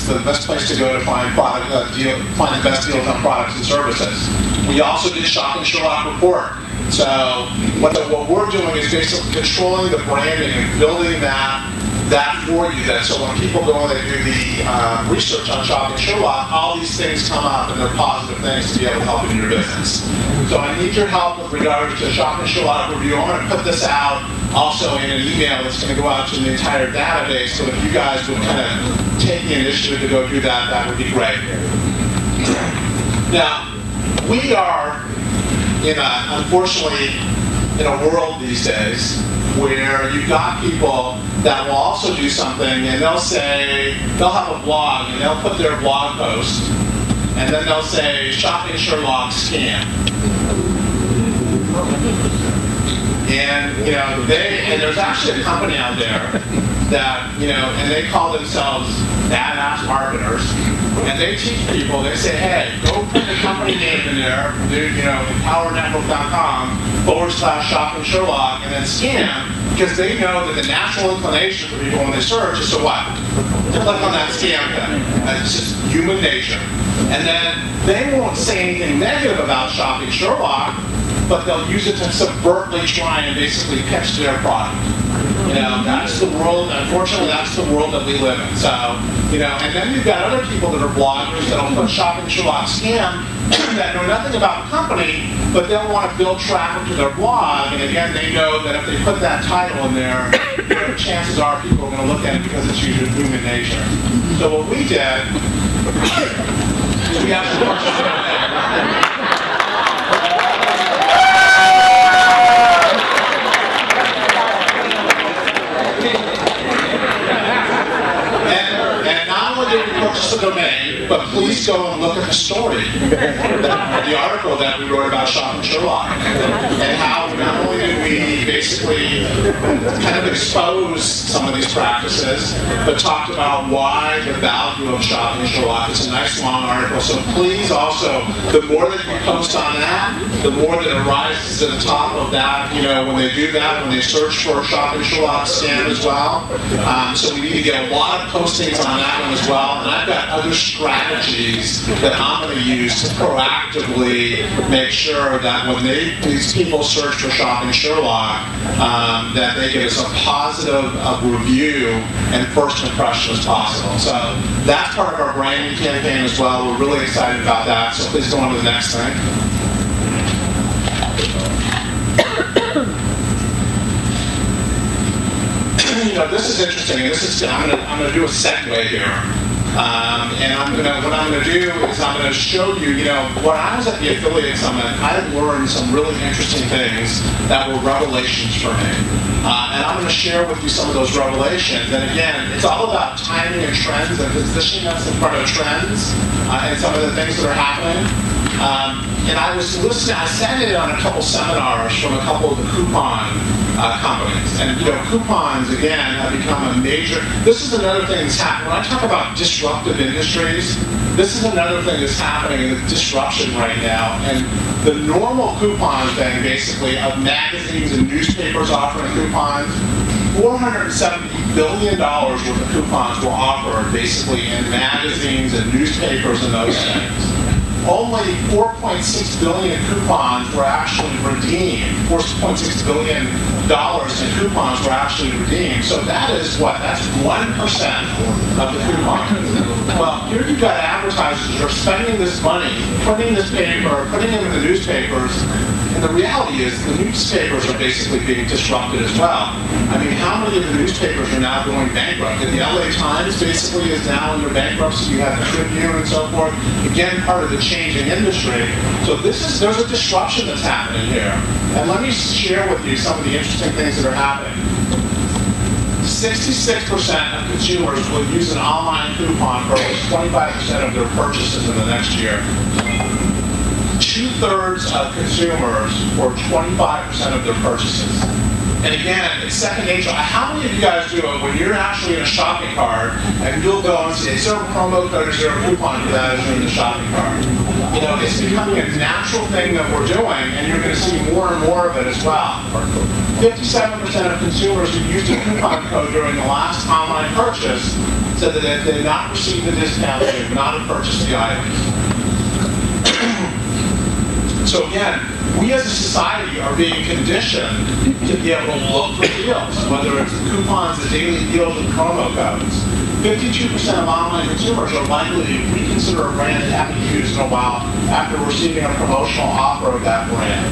It's the best place to go to find find the best deals on products and services. We also did Shopping Sherlock Report. So what we're doing is basically controlling the branding and building that for you. So when people go and they do the research on Shopping Sherlock, all these things come up and they're positive things to be able to help in your business. So I need your help with regards to Shopping Sherlock Review. I'm going to put this out also in an email that's going to go out to the entire database. So if you guys would kind of take the initiative to go do that, that would be great. Now, we are unfortunately in a world these days where you've got people that will also do something and they'll have a blog and they'll put their blog post and then they'll say Shopping Sherlock scam. And there's actually a company out there that and they call themselves badass marketers, and they teach people. They say, hey, go put the company name in there, PowerNetwork.com/Shopping Sherlock, and then scam, because they know that the natural inclination for people when they search is to what? To click on that scam thing. It's just human nature. And then they won't say anything negative about Shopping Sherlock, but they'll use it to subvertly try and basically pitch their product. That's the world. Unfortunately, that's the world that we live in. So, and then you've got other people that are bloggers that'll put Shopping Sherlock scam that know nothing about the company, but they'll want to build traffic to their blog. And again, they know that if they put that title in there, chances are people are going to look at it because it's usually human nature. So what we did is we actually purchased it. Purchase the domain, but please go and look at the story, the article that we wrote about Shopping Sherlock, and how not only did we basically kind of expose some of these practices, but talked about why the value of Shopping Sherlock. It's a nice long article, so please also, the more that you post on that, the more that it rises to the top of that, when they do that, when they search for Shopping Sherlock scam as well. So we need to get a lot of postings on that one as well. And I've got other strategies that I'm going to use to proactively make sure that when these people search for Shopping Sherlock, that they give us a positive review and first impression as possible. So that's part of our branding campaign as well. We're really excited about that. So please go on to the next thing. This is interesting. I'm going to do a segue here. And what I'm going to do is I'm going to show you, when I was at the Affiliate Summit, I learned some really interesting things that were revelations for me. And I'm going to share with you some of those revelations. And again, it's all about timing and trends and positioning us in front of trends and some of the things that are happening. And I was listening, I sat in on a couple seminars from a couple of the coupon companies. And coupons, again, have become a major, this is another thing that's happening. When I talk about disruptive industries, this is another thing that's happening in the disruption right now. And the normal coupon thing, basically, of magazines and newspapers offering coupons, $470 billion worth of coupons were offered, basically, in magazines and newspapers and those things. Only 4.6 billion coupons were actually redeemed. $4.6 billion in coupons were actually redeemed. So that is what? That's 1% of the coupons. Well, here you've got advertisers that are spending this money, printing this paper, putting it in the newspapers, and the reality is the newspapers are basically being disrupted as well. I mean, how many of the newspapers are now going bankrupt? And the LA Times basically is now under bankruptcy. You have the Tribune and so forth. Again, part of the changing industry. So there's a disruption that's happening here. And let me share with you some of the interesting things that are happening. 66% of consumers will use an online coupon for at least 25% of their purchases in the next year. 2/3 of consumers for 25% of their purchases. And again, it's second nature. How many of you guys do it when you're actually in a shopping cart and you'll go and say, is there a promo code or is there a coupon for that as you're in the shopping cart? It's becoming a natural thing that we're doing, and you're going to see more and more of it as well. 57% of consumers who used a coupon code during the last online purchase said that if they did not receive the discount, they would not have purchased the items. So again, we as a society are being conditioned to be able to look for deals, whether it's coupons, the daily deals, and promo codes. 52% of online consumers are likely to reconsider a brand they haven't used in a while after receiving a promotional offer of that brand.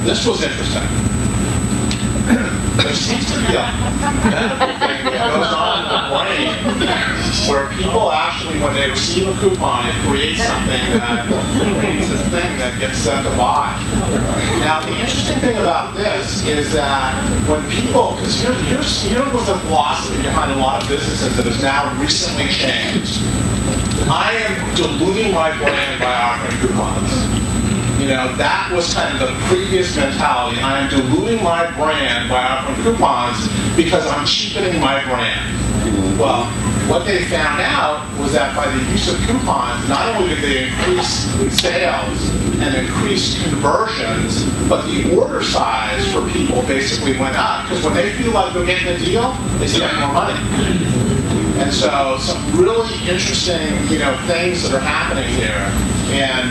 This was interesting. There seems to be a medical thing that goes on in the brain where people actually, when they receive a coupon, it creates something that creates this thing that gets sent to buy. Now, the interesting thing about this is that when people, because here was the philosophy behind a lot of businesses that has now recently changed. I am diluting my brand by offering coupons. You know, that was kind of the previous mentality. I am diluting my brand by offering coupons because I'm cheapening my brand. Well, what they found out was that by the use of coupons, not only did they increase sales and increase conversions, but the order size for people basically went up because when they feel like they're getting a deal, they spend more money. And so some really interesting, things that are happening here. And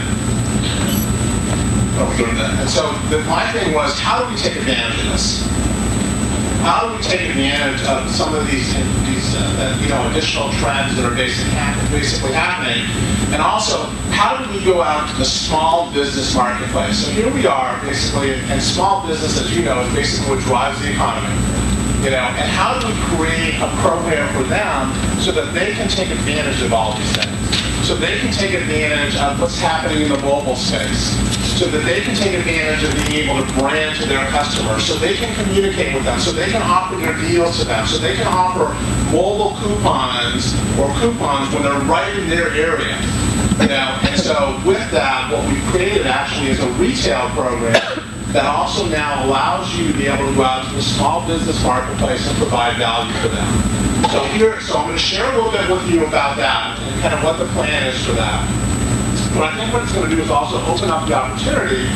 so my thing was, how do we take advantage of this? How do we take advantage of some of these additional trends that are basically happening? And also, how do we go out to the small business marketplace? So here we are, basically, and small business, as you know, is basically what drives the economy. And how do we create a program for them so that they can take advantage of all these things? So they can take advantage of what's happening in the mobile space, so that they can take advantage of being able to brand to their customers, so they can communicate with them, so they can offer their deals to them, so they can offer mobile coupons when they're right in their area. And so with that, what we've created actually is a retail program that also now allows you to be able to go out to the small business marketplace and provide value for them. So I'm going to share a little bit with you about that and kind of what the plan is for that. But I think what it's going to do is also open up the opportunity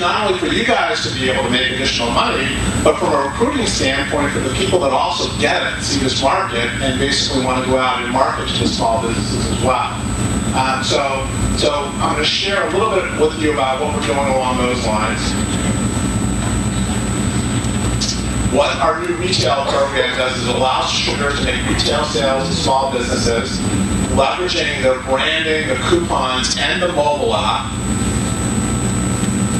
not only for you guys to be able to make additional money, but from a recruiting standpoint for the people that also get it, see this market, and basically want to go out and market to the small businesses as well. So I'm going to share a little bit with you about what we're doing along those lines. What our new retail program does is it allows distributors to make retail sales to small businesses, leveraging their branding, the coupons, and the mobile app.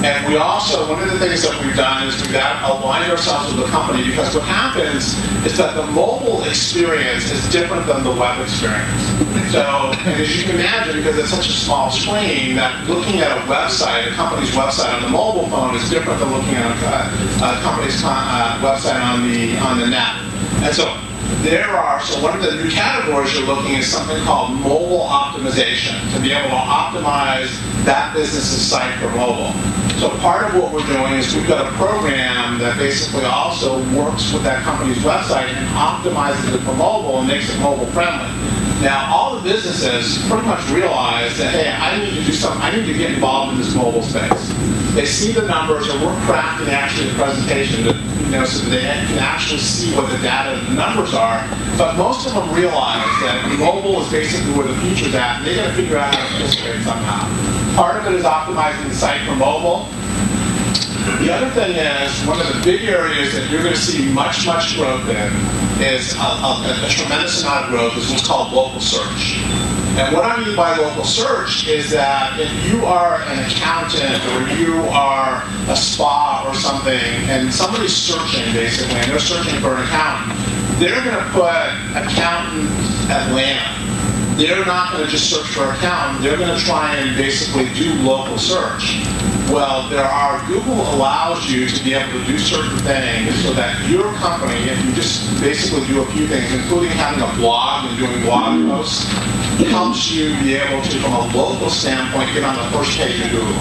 And we also, one of the things that we've done is we've aligned ourselves with the company, because what happens is that the mobile experience is different than the web experience. So, and as you can imagine, because it's such a small screen, that looking at a website, a company's website on the mobile phone is different than looking at a company's website on the net. And so one of the new categories you're looking at is something called mobile optimization, to be able to optimize that business's site for mobile. So part of what we're doing is we've got a program that basically also works with that company's website and optimizes it for mobile and makes it mobile friendly. Now, all the businesses pretty much realize that, hey, I need to do something, I need to get involved in this mobile space. They see the numbers, and we're crafting actually a presentation so that they can actually see what the data and the numbers are. But most of them realize that mobile is basically where the future's at, and they got to figure out how to participate somehow. Part of it is optimizing the site for mobile. The other thing is, one of the big areas that you're going to see much growth in is a tremendous amount of growth is what's called local search. And what I mean by local search is that if you are an accountant or you are a spa or something, and somebody's searching basically, and they're searching for an accountant, they're going to put accountant Atlanta. They're not going to just search for accountant. They're going to try and basically do local search. Well, Google allows you to be able to do certain things so that your company, if you just basically do a few things, including having a blog and doing blog posts, helps you be able to, from a local standpoint, get on the first page of Google.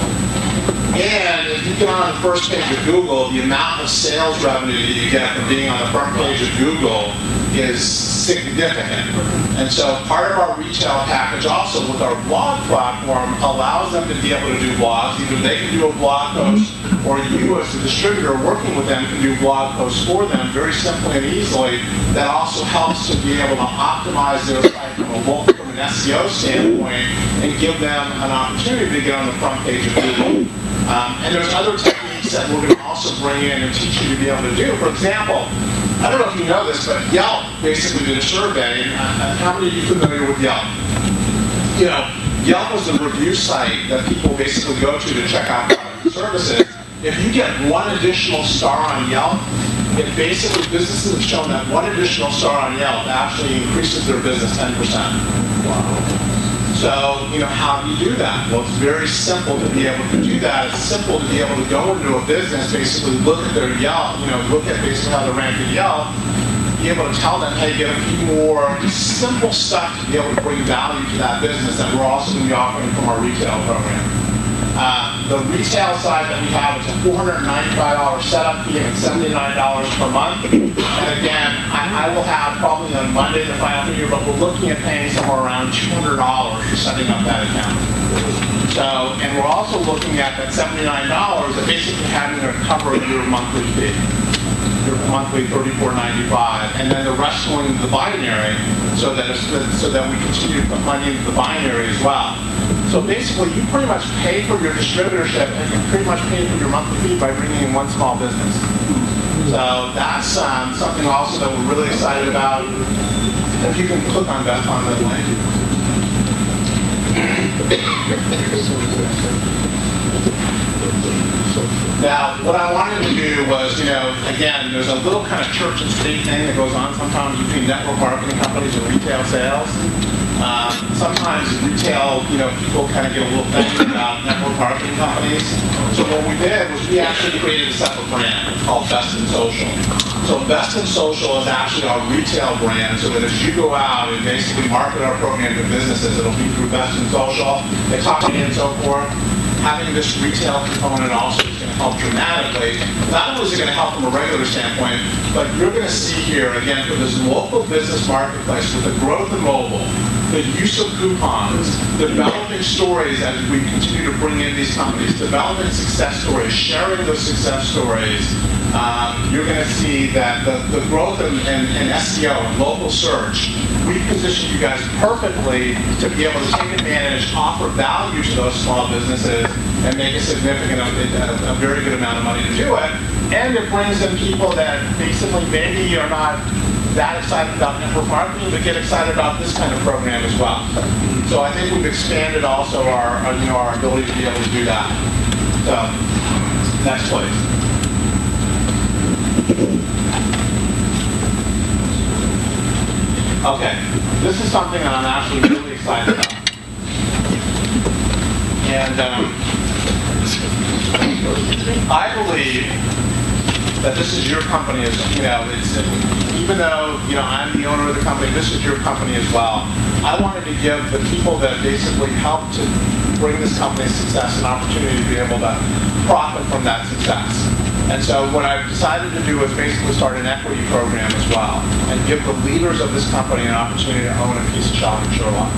And if you get on the first page of Google, the amount of sales revenue that you get from being on the front page of Google is significant. And so part of our retail package also with our blog platform allows them to be able to do blogs. Either they can do a blog post, or you as a distributor working with them can do blog posts for them very simply and easily. That also helps to be able to optimize their site from an SEO standpoint and give them an opportunity to get on the front page of Google. And there's other techniques that we're going to also bring in and teach you to be able to do. For example, I don't know if you know this, but Yelp basically did a survey. How many of you are familiar with Yelp? You know, Yelp is a review site that people basically go to check out products and services. If you get one additional star on Yelp, it basically, businesses have shown that one additional star on Yelp actually increases their business 10%. Wow. So, you know, how do you do that? Well, it's very simple to be able to do that. It's simple to be able to go into a business, basically look at their Yelp, you know, look at basically how they're ranked in Yelp, be able to tell them, hey, get a few more just simple stuff to be able to bring value to that business that we're also going to be offering from our retail program. The retail side that we have is a $495 setup fee and $79 per month. And again, I will have probably on Monday the final figure, but we're looking at paying somewhere around $200 for setting up that account. So, and we're also looking at that $79 at basically having to cover your monthly fee, your monthly $34.95, and then the rest going into the binary, so that we continue to put money into the binary as well. So basically, you pretty much pay for your distributorship and you pretty much pay for your monthly fee by bringing in one small business. So that's something also that we're really excited about. If you can click on that on the link. Now, what I wanted to do was, you know, again, there's a little kind of church and state thing that goes on sometimes between network marketing companies and retail sales. Sometimes retail, you know, people kind of get a little offended about network marketing companies. So what we did was we actually created a separate brand called Best in Social. So Best in Social is actually our retail brand, so that as you go out and basically market our program to businesses, it'll be through Best in Social. They talk to me and so forth. Having this retail component also is going to help dramatically. Not only is it going to help from a regular standpoint, but you're going to see here, again, for this local business marketplace with the growth in mobile, the use of coupons, developing stories as we continue to bring in these companies, developing success stories, sharing those success stories, you're going to see that the growth in SEO and local search, we position you guys perfectly to be able to take advantage, offer value to those small businesses, and make a significant, a very good amount of money to do it. And it brings in people that basically maybe are not that excited about network marketing, but get excited about this kind of program as well. So I think we've expanded also our ability to be able to do that. So, next please. Okay, this is something that I'm actually really excited about. And I believe that this is your company as, you know, even though, you know, I'm the owner of the company, this is your company as well. I wanted to give the people that basically helped to bring this company success an opportunity to be able to profit from that success. And so what I've decided to do is basically start an equity program as well and give the leaders of this company an opportunity to own a piece of Shopping Sherlock.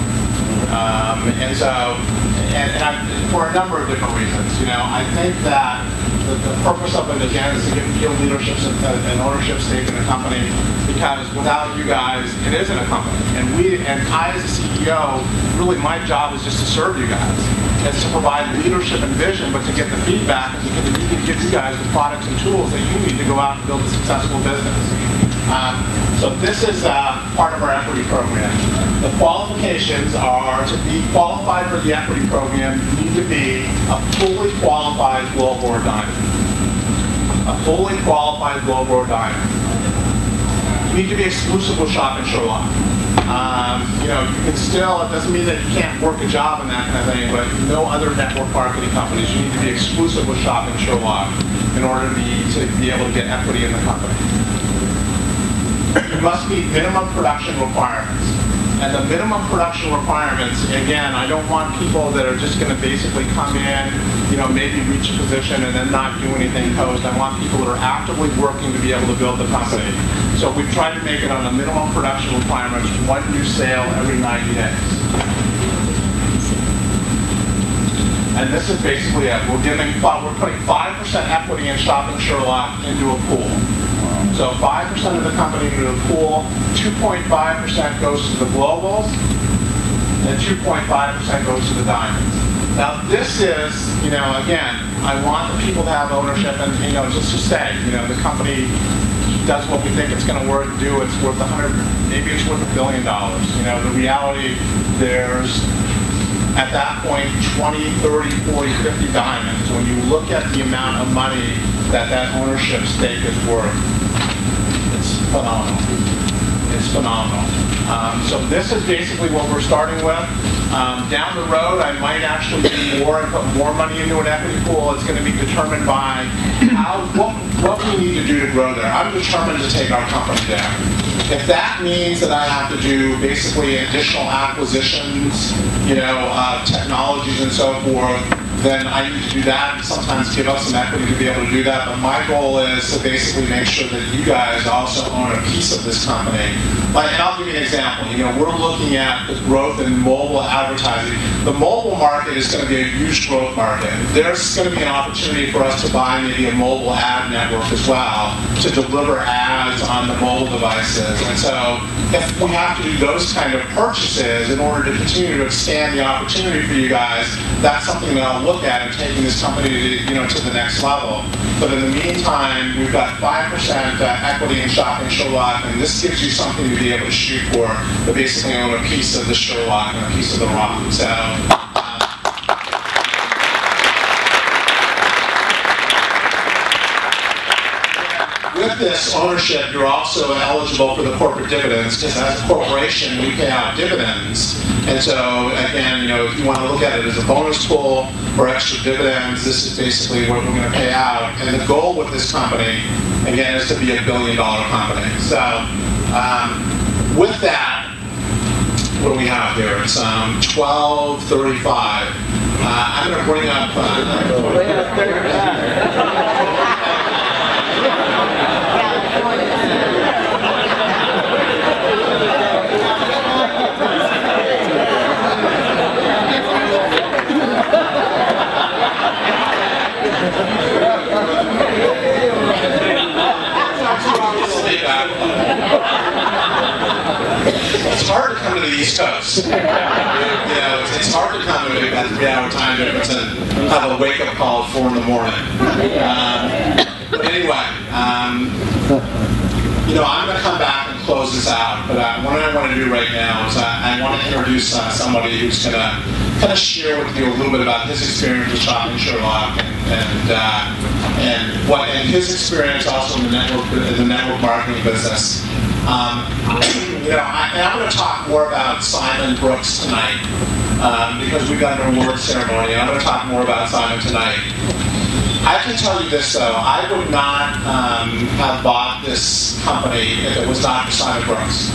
For a number of different reasons. You know, I think that the purpose of it, again, is to give leadership and ownership stake in the company, because without you guys, it isn't a company. And I, as a CEO, really my job is just to serve you guys. It's to provide leadership and vision, but to get the feedback and to give you guys the products and tools that you need to go out and build a successful business. So this is part of our equity program. The qualifications are to be qualified for the equity program, you need to be a fully qualified Gold or Diamond. A fully qualified Gold or Diamond. You need to be exclusive with Shopping Sherlock. You know, you can still, it doesn't mean that you can't work a job and that kind of thing, but no other network marketing companies. You need to be exclusive with Shopping Sherlock in order to be able to get equity in the company. You must meet minimum production requirements. And the minimum production requirements, again, I don't want people that are just going to basically come in, you know, maybe reach a position and then not do anything post. I want people that are actively working to be able to build the company. So we've tried to make it on the minimum production requirements, one new sale every 90 days. And this is basically it. We're putting 5% equity in Shopping Sherlock into a pool. So 5% of the company into the pool, 2.5% goes to the globals, and 2.5% goes to the diamonds. Now this is, again, I want the people to have ownership and, just to say, the company does what we think it's going to do. It's worth maybe it's worth $1 billion. The reality, there's, at that point, 20, 30, 40, 50 diamonds. When you look at the amount of money that ownership stake is worth, it's phenomenal. It's phenomenal. So this is basically what we're starting with. Down the road, I might actually do more and put more money into an equity pool. It's going to be determined by what we need to do to grow there. I'm determined to take our company there. If that means that I have to do basically additional acquisitions, technologies and so forth, then I need to do that and sometimes give up some equity to be able to do that. But my goal is to basically make sure that you guys also own a piece of this company. And I'll give you an example. We're looking at the growth in mobile advertising. The mobile market is going to be a huge growth market. There's going to be an opportunity for us to buy maybe a mobile ad network as well to deliver ads on the mobile devices. And so if we have to do those kind of purchases in order to continue to expand the opportunity for you guys, that's something that I'll look at in taking this company to the next level. But in the meantime, we've got 5% equity in Shopping Sherlock, and this gives you something to be able to shoot for, to basically own a piece of the Sherlock and a piece of the rock. So. With this ownership, you're also eligible for the corporate dividends, because as a corporation, we pay out dividends. And so, again, if you want to look at it as a bonus pool or extra dividends, this is basically what we're going to pay out. And the goal with this company, again, is to be $1 billion company. So, with that, what do we have here? It's 12:35. I'm going to bring up. It's hard to come to the East Coast. It's hard to come to that 3-hour time difference and have a wake-up call at 4 in the morning. But anyway, I'm going to come back and close this out. But what I want to do right now is I want to introduce somebody who's going to kind of share with you a little bit about his experience with Shopping Sherlock and his experience also in the network marketing business. I'm going to talk more about Simon Brooks tonight because we've got an award ceremony. I'm going to talk more about Simon tonight. I can tell you this, though. I would not have bought this company if it was not for Simon Brooks.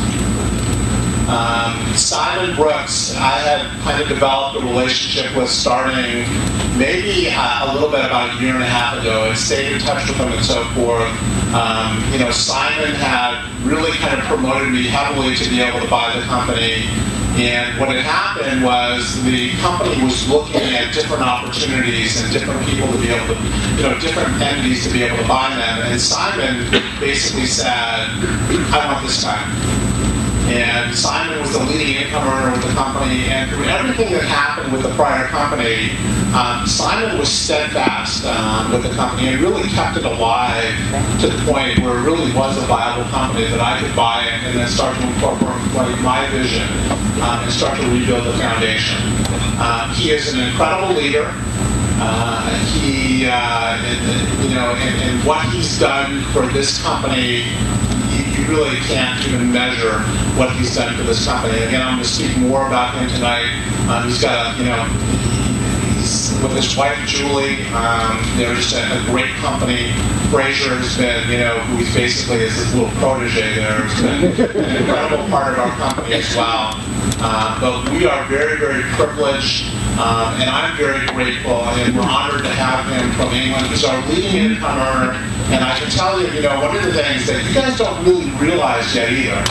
Simon Brooks, I had kind of developed a relationship with starting maybe a little bit about a year and a half ago, and stayed in touch with him and so forth. Simon had really kind of promoted me heavily to be able to buy the company. And what had happened was the company was looking at different opportunities and different people to be able to, different entities to be able to buy them. And Simon basically said, I want this guy. And Simon was the leading income earner with the company, and through everything that happened with the prior company, Simon was steadfast with the company and really kept it alive to the point where it really was a viable company that I could buy it and then start to incorporate my vision and start to rebuild the foundation. He is an incredible leader. And what he's done for this company, you really can't even measure what he's done for this company. Again, I'm going to speak more about him tonight. He's got he's with his wife Julie. They're just a great company. Fraser has been, who he's basically is his little protege there, has been an incredible part of our company as well. But we are very, very privileged, and I'm very grateful, and we're honored to have him from England. He's our leading income earner. And I can tell you, one of the things that you guys don't really realize yet either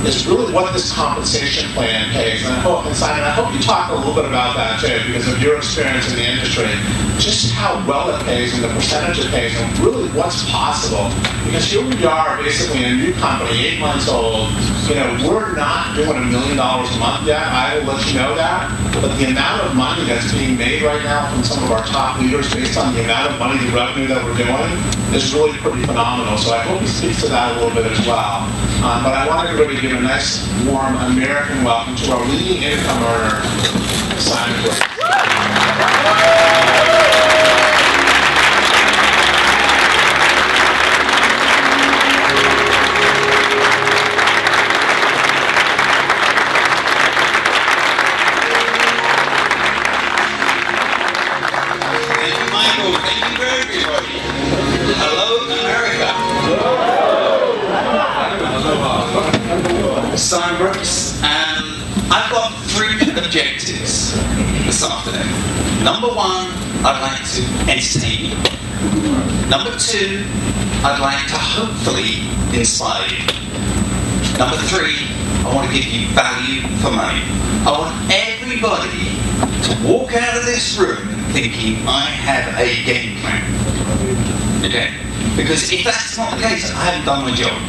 is really what this compensation plan pays. And Simon, I hope you talk a little bit about that too, because of your experience in the industry, just how well it pays and the percentage it pays and really what's possible. Because here we are basically a new company, 8 months old. We're not doing $1 million a month yet. I will let you know that. But the amount of money that's being made right now from some of our top leaders based on the amount of money, the revenue that we're doing, is really pretty phenomenal. So I hope he speaks to that a little bit as well. But I want everybody to give a nice, warm American welcome to our leading income earner, Simon Brooks. Simon Brooks, I've got 3 objectives this afternoon. Number 1, I'd like to entertain you. Number 2, I'd like to hopefully inspire you. Number 3, I want to give you value for money. I want everybody to walk out of this room thinking I have a game plan. Okay? Because if that's not the case, I haven't done my job.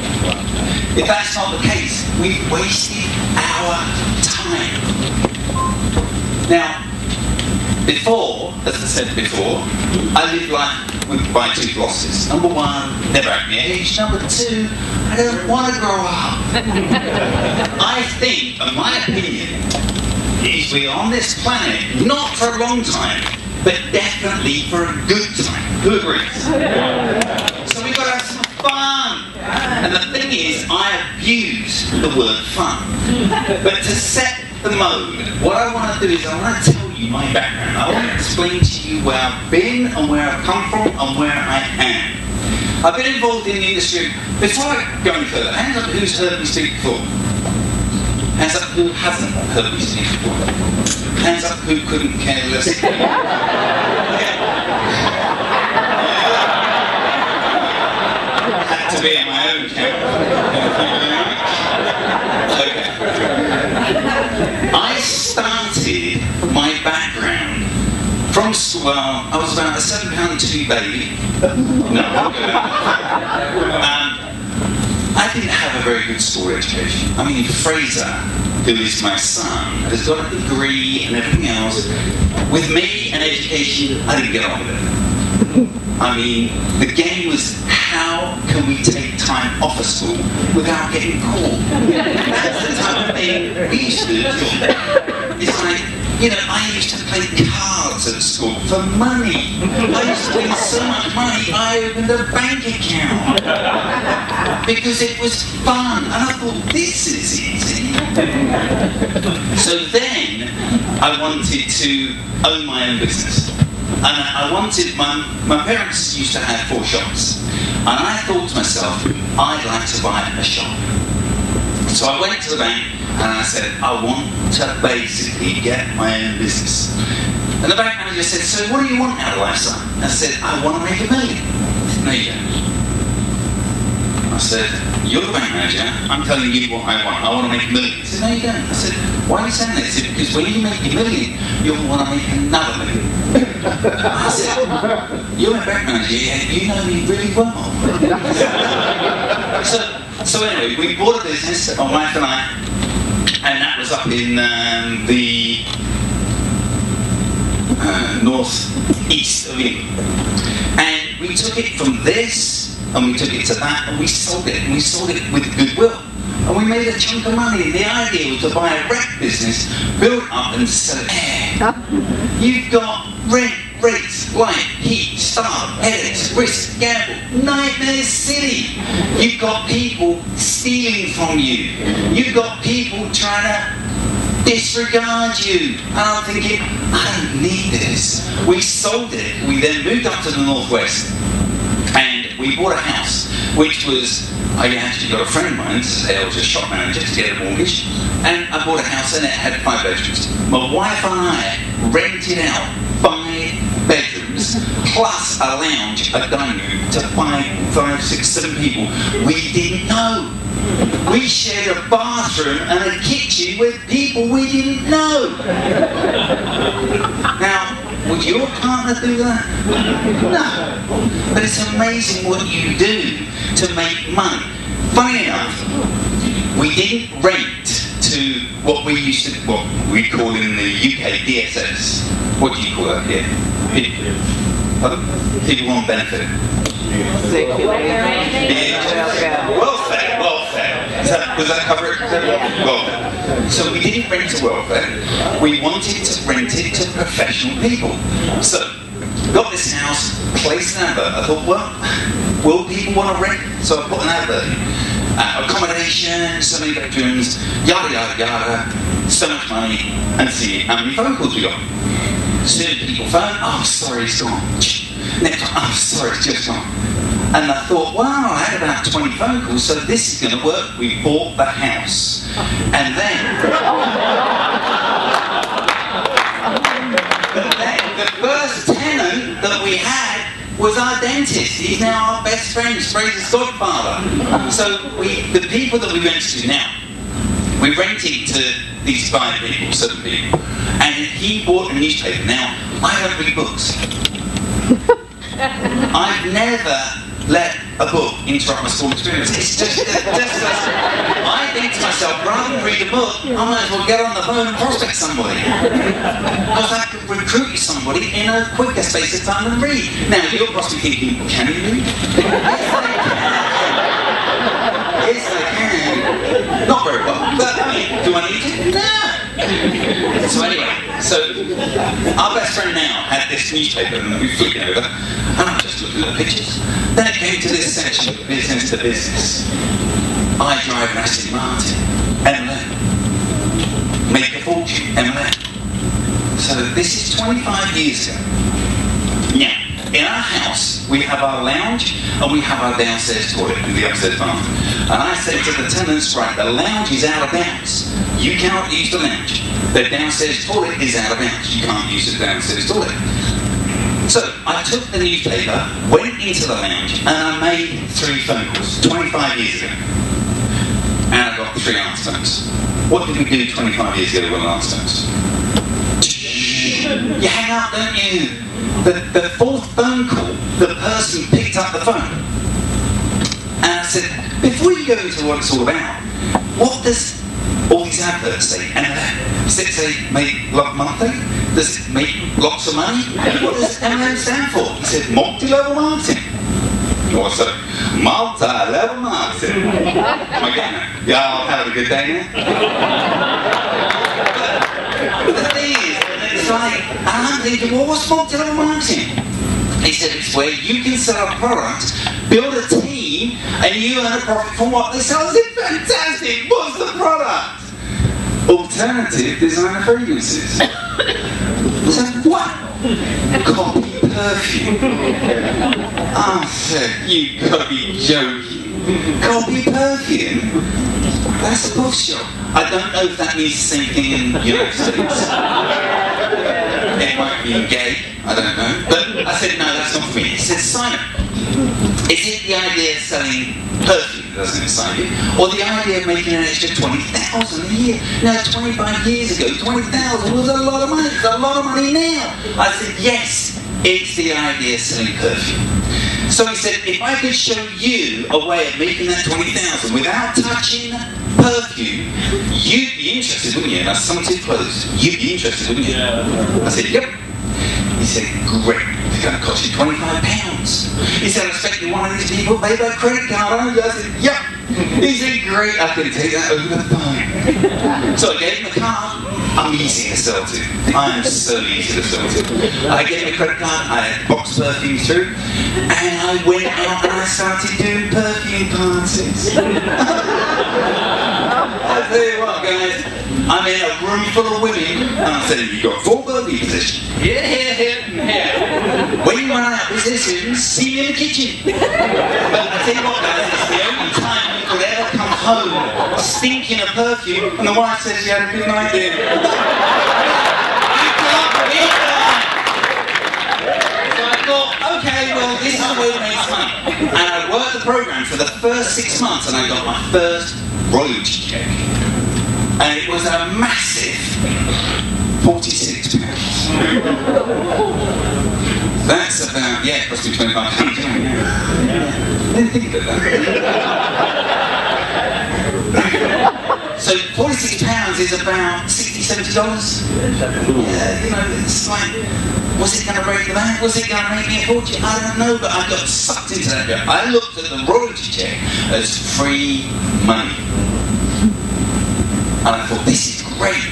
If that's not the case, we've wasted our time. Now, before, as I said before, I lived life by 2 philosophies. Number 1, never at my age. Number 2, I don't want to grow up. I think, in my opinion, is we're on this planet not for a long time, but definitely for a good time. Who agrees? So we've got to have some fun. And the thing is, I abuse the word fun. But to set the mode, what I want to do is I want to tell you my background. I want to explain to you where I've been and where I've come from and where I am. I've been involved in the industry. Before I go any further, hands up who's heard me speak before. Hands up who hasn't heard me speak before. Hands up who couldn't care less. Had to be on my own camera. Okay. I started my background from school. Well, I was about a £7.2 baby. No, I didn't have a very good school education. I mean, Fraser, who is my son, has got a degree and everything else. With me and education, I didn't get on with it. I mean, the game was how can we take time off of school without getting caught? That's the type of thing we used to do. It's like, I used to play cards at school for money. I used to win so much money, I opened a bank account. Because it was fun. And I thought, this is easy. So then, I wanted to own my own business. And I wanted, my parents used to have 4 shops. And I thought to myself, I'd like to buy a shop. So I went to the bank and I said, I want to basically get my own business. And the bank manager said, so what do you want out of life, son? I said, I want to make $1 million. He said, no, you don't. I said, you're the bank manager, I'm telling you what I want to make $1 million. He said, no, you don't. I said, why are you saying that? He said, because when you make $1 million, you'll want to make another $1 million. I said, you're my bank manager, you know me really well. So anyway, we bought a business, my wife and I, and that was up in the north-east of England. And we took it from this, and we took it to that, and we sold it, and we sold it with goodwill. And we made a chunk of money. The idea was to buy a rec business, build it up and sell it. You've got rent, rates, light, heat, starve, headaches, risk, gamble, nightmare city. You've got people stealing from you. You've got people trying to disregard you. And I'm thinking, I don't need this. We sold it. We then moved up to the northwest. And we bought a house, which was, I actually got a friend of mine to say I was a shop manager to get a mortgage, and I bought a house and it had 5 bedrooms. My wife and I rented out 5 bedrooms rooms, plus a lounge, a dining room to 5, 6, 7 people. We didn't know. We shared a bathroom and a kitchen with people we didn't know. Now, would your partner do that? No. But it's amazing what you do to make money. Funny enough, we didn't rent to what we call in the UK DSS. What do you call that here? People on benefit. Welfare. Was that cover it? Welfare. So we didn't rent to welfare. We wanted to rent it to professional people. So, got this house, placed an advert. I thought, well, will people want to rent? So I put an advert in. Accommodation, so many bedrooms, yada yada yada, so much money, and see how many phone calls we got. Soon people phone, oh sorry, it's gone. Next time, oh sorry, it's just gone. And I thought, wow, I had about 20 phone calls, so this is going to work. We bought the house. And then the first tenant that we had was our dentist. He's now our best friend, Fraser's godfather. So the people that we rented to now, we rented to these 5 people, 7 people, and he bought a newspaper. Now, I don't read books. I've never let a book interrupt my school experience. It's just I think to myself, rather than read a book, I might as well get on the phone and prospect somebody. Because I could recruit somebody in a quicker space of time than read. Now, you're possibly thinking, can you read? Yes, I can. Not very well, but I mean, do I need to? No. So anyway, our best friend now had this newspaper and we flipped it over, and I just looked at the pictures. Then it came to this section of business to business. I drive an Aston Martin, MLM. Make a fortune, MLM. So this is 25 years ago. Now, in our house, we have our lounge and we have our downstairs toilet in the upstairs bathroom. And I said to the tenants, right, the lounge is out of bounds. You cannot use the lounge. The downstairs toilet is out of bounds. You can't use the downstairs toilet. So I took the newspaper, went into the lounge, and I made 3 phone calls 25 years ago. And I got 3 answer phones. What did we do 25 years ago with answer phones? You hang up, don't you? The 4th phone call, the person picked up the phone. And I said, before you go into what it's all about, what does all these adverts say? MLM. Does it say make love monthly? Does it make lots of money? What does MLM stand for? He said, multi-level marketing. What's that? Multi-level marketing. Am I getting it? Yeah, I'll have a good day now. But the thing is, it's like, and I'm thinking, well, what's multi-level marketing? He said, it's where you can sell a product, build a team, and you earn a profit from what they sell. I said, fantastic, what's the product? Alternative designer fragrances. I said, what? Copy perfume. I said, you've got to be joking. Copy perfume? That's a book shop. I don't know if that means the same thing in the United States. It might be gay, I don't know. But I said, no, that's not for me. He said, Simon, is it the idea of selling perfume that doesn't excite you? Or the idea of making an extra 20,000 a year? Now, 25 years ago, 20,000 was a lot of money. It's a lot of money now. I said, yes, it's the idea of selling perfume. So he said, if I could show you a way of making that 20,000 without touching perfume, you'd be interested, wouldn't you? Now, someone too close. You'd be interested, wouldn't you? Yeah. I said, yep. He said, great. It's going to cost you £25. He said, I expect you're one of these people pay by credit card, aren't you? I said, yep. He said, great, I can take that over the phone. So I gave him the card. I'm easy to sell to. I am so easy to sell to. I gave him a credit card, I had box perfume through, and I went out and I started doing perfume parties. I'll tell you what, guys, I'm in a room full of women, and I said, you've got 4 perfume positions. Here, here, here, and here. When you run out of positions, see me in the kitchen. But I tell you what, guys, it's the only time you could ever come home stinking of perfume, and the wife says you had a good night there. You can't beat that. So I okay, well, this is the way to make money. And I worked the program for the first 6 months, and I got my first royalty check. And it was a massive £46. That's about, yeah, it cost me £25. I didn't think of that. So £46 is about $60, $70. Yeah, you know, it's like, was it going to break the bank? Was it going to make me a fortune? I don't know, but I got sucked into that bit. I looked at the royalty check as free money. And I thought, this is great.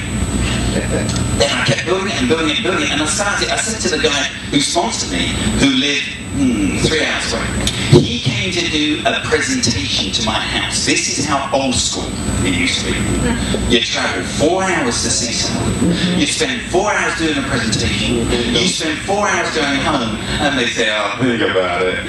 Then I kept building it and building it and building it. And I said to the guy who sponsored me, who lived 3 hours away, he came to do a presentation to my house. This is how old school it used to be. You travel 4 hours to see someone. You spend 4 hours doing a presentation. You spend 4 hours going home, and they say, "Oh, think about it."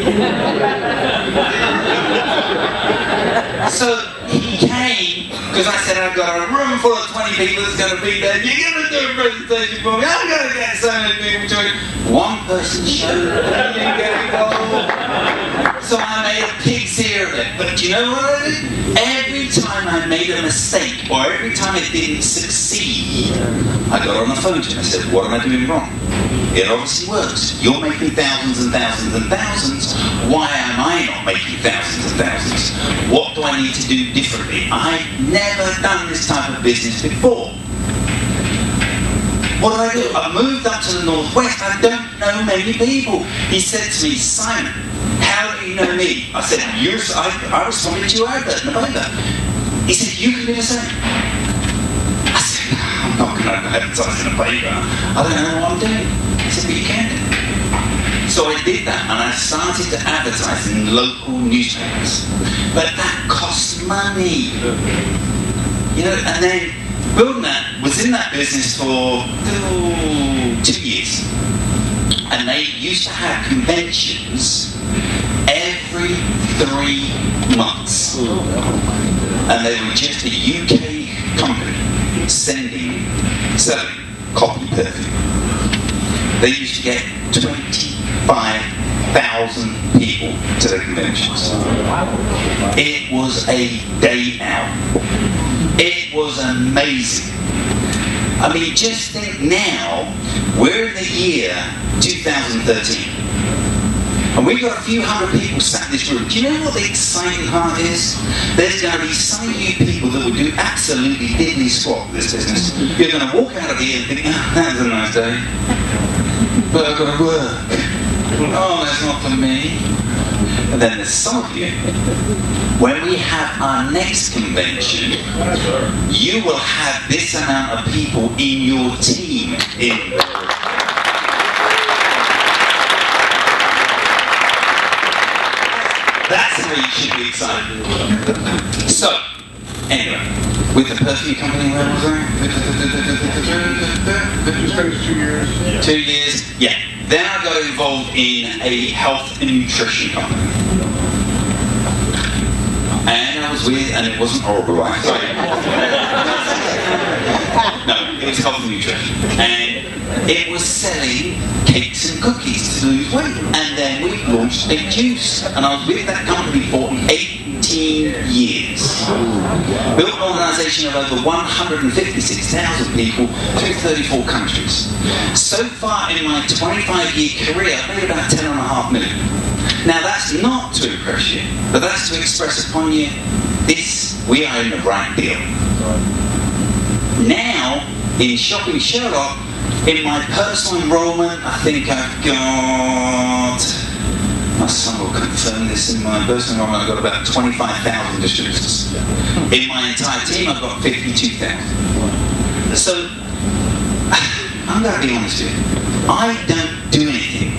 So he came, because I said, I've got a room full of 20 people that's going to be there. You're going to do a presentation for me. I'm going to get so many people to it. One person showed up, and didn't get involved. So I made a pig's ear of it. But do you know what I did? Every time I made a mistake, or every time it didn't succeed, I got on the phone to him and said, what am I doing wrong? It obviously works. You're making thousands and thousands and thousands. Why am I not making thousands and thousands? What do I need to do differently? I've never done this type of business before. What did I do? I moved up to the northwest. I don't know many people. He said to me, Simon, how do you know me? I said, I responded to your advert in the paper. He said, you can do the same. I said, no, I'm not going to advertise in a paper. I don't know what I'm doing. He said, but you can do it. So I did that, and I started to advertise in local newspapers. But that costs money. You know, and then building that, was in that business for 2 years. And they used to have conventions every 3 months. And they were just a UK company selling copy perfume. They used to get 25,000 people to the conventions. It was a day out. It was amazing. I mean, just think now, we're in the year 2013. And we've got a few hundred people sat in this room. Do you know what the exciting part is? There's going to be some of you people that will do absolutely diddly squat with this business. You're going to walk out of here and think, oh, that was a nice day. But I've got to work. Oh, that's not for me. And then there's some of you, when we have our next convention, you will have this amount of people in your team. That's how you should be excited. So, anyway, with the perfume company, where was I? Just finished 2 years. 2 years, yeah. Then I got involved in a health and nutrition company. And I was with, and it wasn't horrible, right? Sorry. No, it was health and nutrition. And it was selling cakes and cookies to lose weight. And then we launched a juice. And I was with that company for 18 years. Built an organisation of over 156,000 people through 34 countries. So far in my 25-year career, I've made about 10.5 million. Now that's not to impress you, but that's to express upon you, we are in the right deal. Now, in Shopping Sherlock, in my personal enrolment, I think I've got, my son will confirm this, in my personal enrolment I've got about 25,000 distributors. In my entire team I've got 52,000. So, I'm going to be honest with you, I don't do anything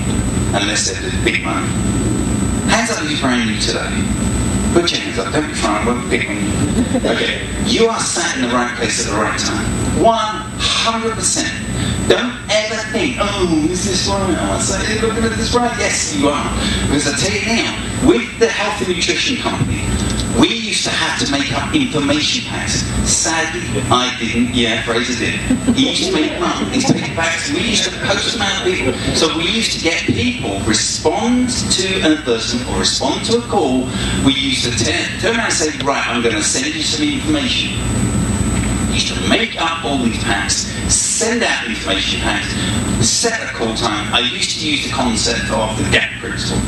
unless there's big money. Hands up if you're brand new today. Put your hands up, don't be trying, I won't pick on you. Okay, you are sat in the right place at the right time. 100%. Don't ever think, oh, is this right? Oh, I say, looking at this right? Yes, you are. Because I tell you now, with the health and nutrition company, we used used to have to make up information packs. Sadly, I didn't. Yeah, Fraser did. He used to make them up. He used to take packs. We used to post them out to people. So we used to get people respond to an advertisement or respond to a call. We used to turn around and say, right, I'm going to send you some information. We used to make up all these packs, send out information packs, set a call time. I used to use the concept of the gap principle.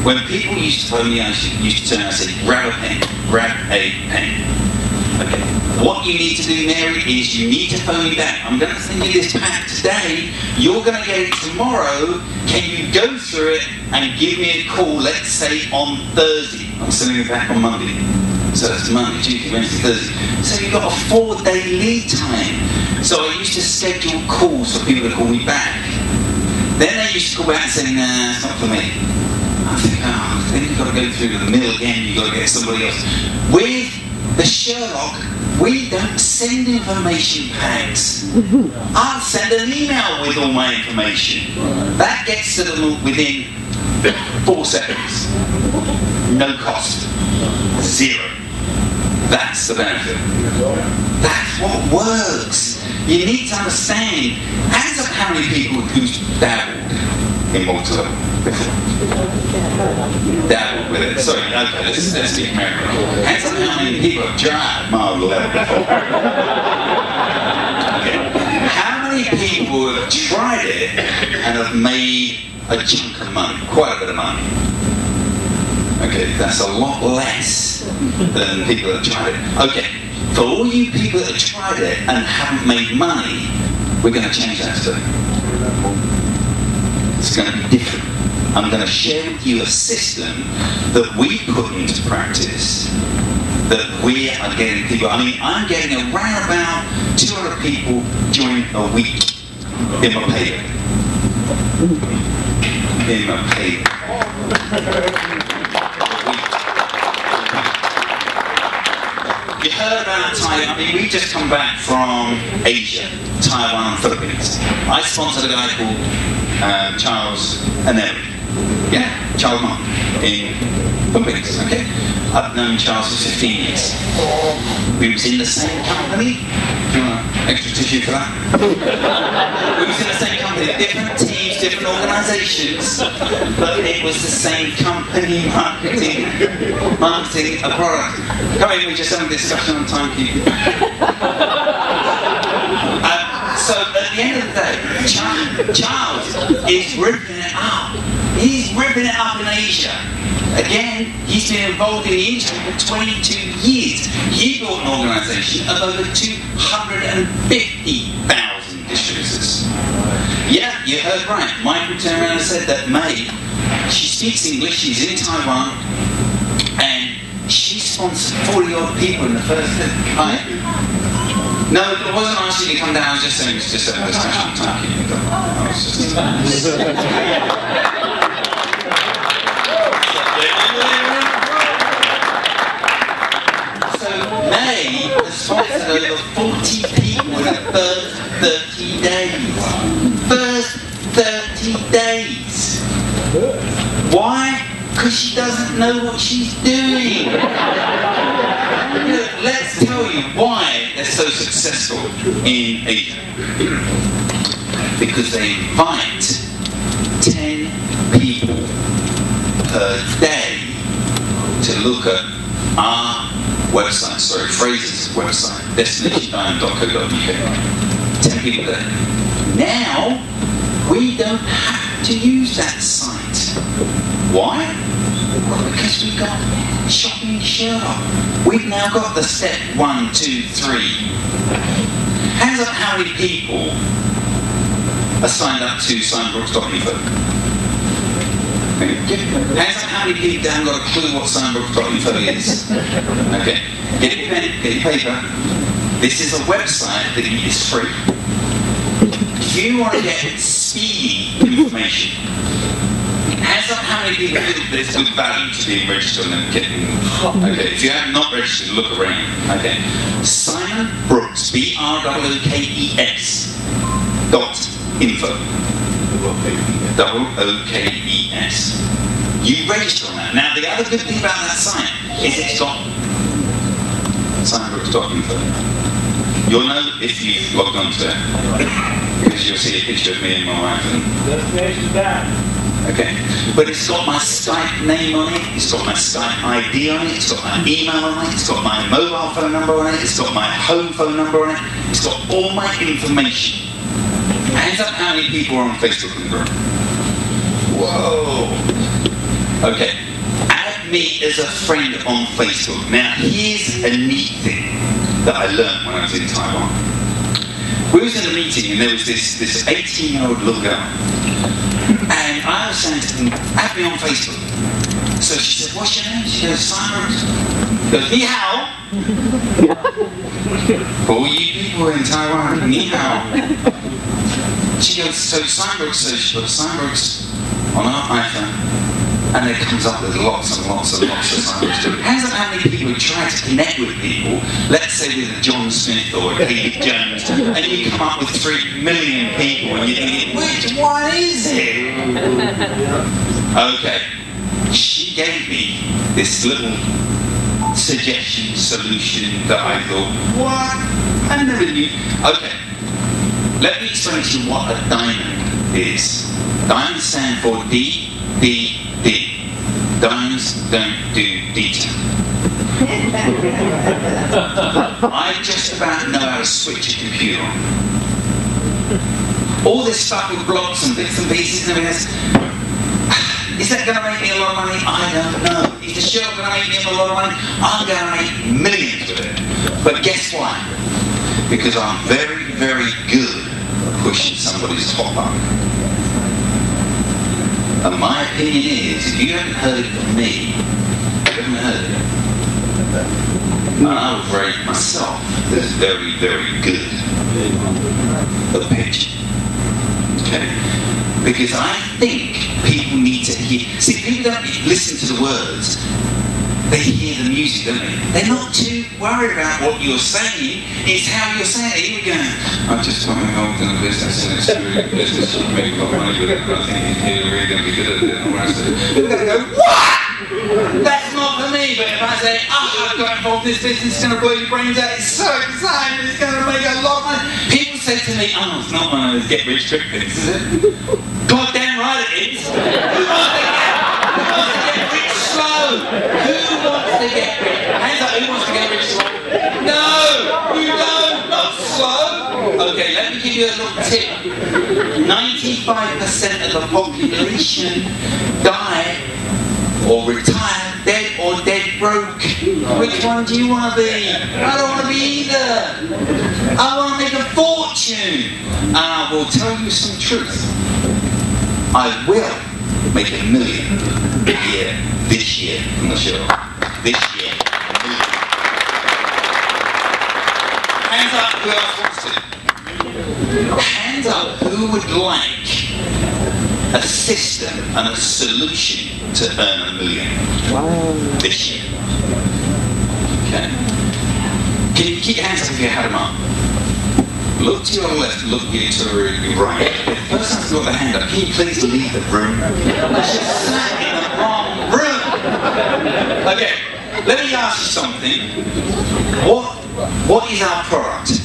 When people used to phone me, I used to turn around and say, grab a pen, grab a pen. Okay. What you need to do, Mary, is you need to phone me back. I'm going to send you this pack today. You're going to get it tomorrow. Can you go through it and give me a call, let's say on Thursday? I'm sending it back on Monday. So that's Monday, Tuesday, Wednesday, Thursday. So you've got a 4-day lead time. So I used to schedule calls for people to call me back. Then they used to call back and say, nah, it's not for me. I think, oh, then you've got to go through the mill again, you've got to get somebody else. With the Sherlock, we don't send information packs. I'll send an email with all my information. That gets to them within 4 seconds. No cost. 0. That's the benefit. That's what works. You need to understand, as of how many people who's dabbled in multi-level before. Dabbled with it. Sorry, okay, let's speak American. As of how many people have tried multi-level before. Okay. How many people have tried it and have made a chunk of money, quite a bit of money? Okay, that's a lot less than people that have tried it. Okay, for all you people that have tried it and haven't made money, we're going to change that today. It's going to be different. I'm going to share with you a system that we put into practice that we are getting people. I mean, I'm getting around about 200 people join a week in my pay. In my pay. You heard about Taiwan. I mean, we've just come back from Asia, Taiwan and Philippines. I sponsored a guy called Charles and Emily. Yeah, Charles Mark in Philippines, okay? I've known Charles for 15 years. We was in the same company. Do you want an extra tissue for that? We was in the same company, different teams, different organisations, but it was the same company marketing a product. Come in, we just had a discussion on timekeeping. So at the end of the day, Charles is ripping it up. He's ripping it up in Asia. Again, he's been involved in the industry for 22 years. He built an organisation of over 250,000 distributors. Yeah, you heard right. Michael turned around and said that May, she speaks English, she's in Taiwan, and she sponsored 40-odd people in the first time. No, it wasn't asking you to come down, I was just saying it was just a discussion time. I was just... So May has sponsored over 40 people in the first 30 days. First 30 days. Why? Because she doesn't know what she's doing. Look, let's tell you why they're so successful in Asia. Because they invite 10 people per day to look at our website, Fraser's website, destinationdime.co.uk. 10 people there. Now, we don't have to use that site. Why? Well, because we've got Shopping Sherlock. We've now got the step 1, 2, 3. Hands up how many people are signed up to signbrooks.info. Hands up how many people haven't got a clue what signbrooks.info is. Okay. Get your pen, get your paper. This is a website that is free. If you want to get speedy information, hands up how many people think there's good value to being registered and getting. Okay, if you have not registered, look around. Okay. Simon Brooks, BROOKES.info. OOKES. You register on that. Now, the other good thing about that site is it's got document. You'll know if you've logged onto it, because you'll see a picture of me and my wife. Okay, but it's got my Skype name on it, it's got my Skype ID on it, it's got my email on it, it's got my mobile phone number on it, it's got my home phone number on it, it's got all my information. Hands up how many people are on Facebook in the room. Whoa! Okay, add me as a friend on Facebook. Now, here's a neat thing that I learned when I was in Taiwan. We was in a meeting and there was this 18-year-old little girl. And I was saying to them, add me on Facebook. So she said, what's your name? She goes, Simon. She goes, ni hao. For all you people in Taiwan, ni hao. She goes, so Simon, so she put Simon's on her iPhone. And it comes up with lots and lots and lots of Simons. Hands up how many people try to connect with people, let's say with a John Smith or a David Jones, and you come up with 3 million people and you're thinking, which one is it? Okay, she gave me this little suggestion, solution that I thought, what? I never knew. Okay, let me explain to you what a diamond is. Diamonds stand for D. Diamonds don't do detail. I just about know how to switch a computer on. All this stuff with blocks and bits and pieces and everything else, is that going to make me a lot of money? I don't know. Is the show going to make me a lot of money? I'm going to make millions with it. But guess why? Because I'm very, very good at pushing somebody's top up. And my opinion is, if you haven't heard it from me, you haven't heard it. And I would rate myself as very, very good at pitching. Okay? Because I think people need to hear. See, people don't listen to the words. They hear the music, don't they? They're not too worried about what you're saying, it's how you're saying it. Here we go. I'm just talking about in the business and it's really business, you make a lot of money with it, and I think you're really going to be good at it. And all the rest of it. People are going to go, what? That's not for me. But if I say, I've got involved in this business, it's going to blow your brains out, it's so exciting, it's going to make a lot of money. People say to me, it's not one of those get-rich-quick things, is it? God damn right it is. Who wants to get rich slow? Who wants to get rich? Hands up, who wants to get rich slow? No, you don't, not slow. Okay, let me give you a little tip. 95% of the population die or retire dead or dead broke. Which one do you want to be? I don't want to be either. I want to make a fortune. And I will tell you some truth. I will make $1 million a year this year from the show. This year. Hands up who else wants to. Hands up who would like a system and a solution to earn $1 million this year. Okay. Can you keep your hands up if you had them up? Look to your left, look to your right. If the person's got their hand up, can you please leave the room? Because you're sat in the wrong room. Okay, let me ask you something. What is our product?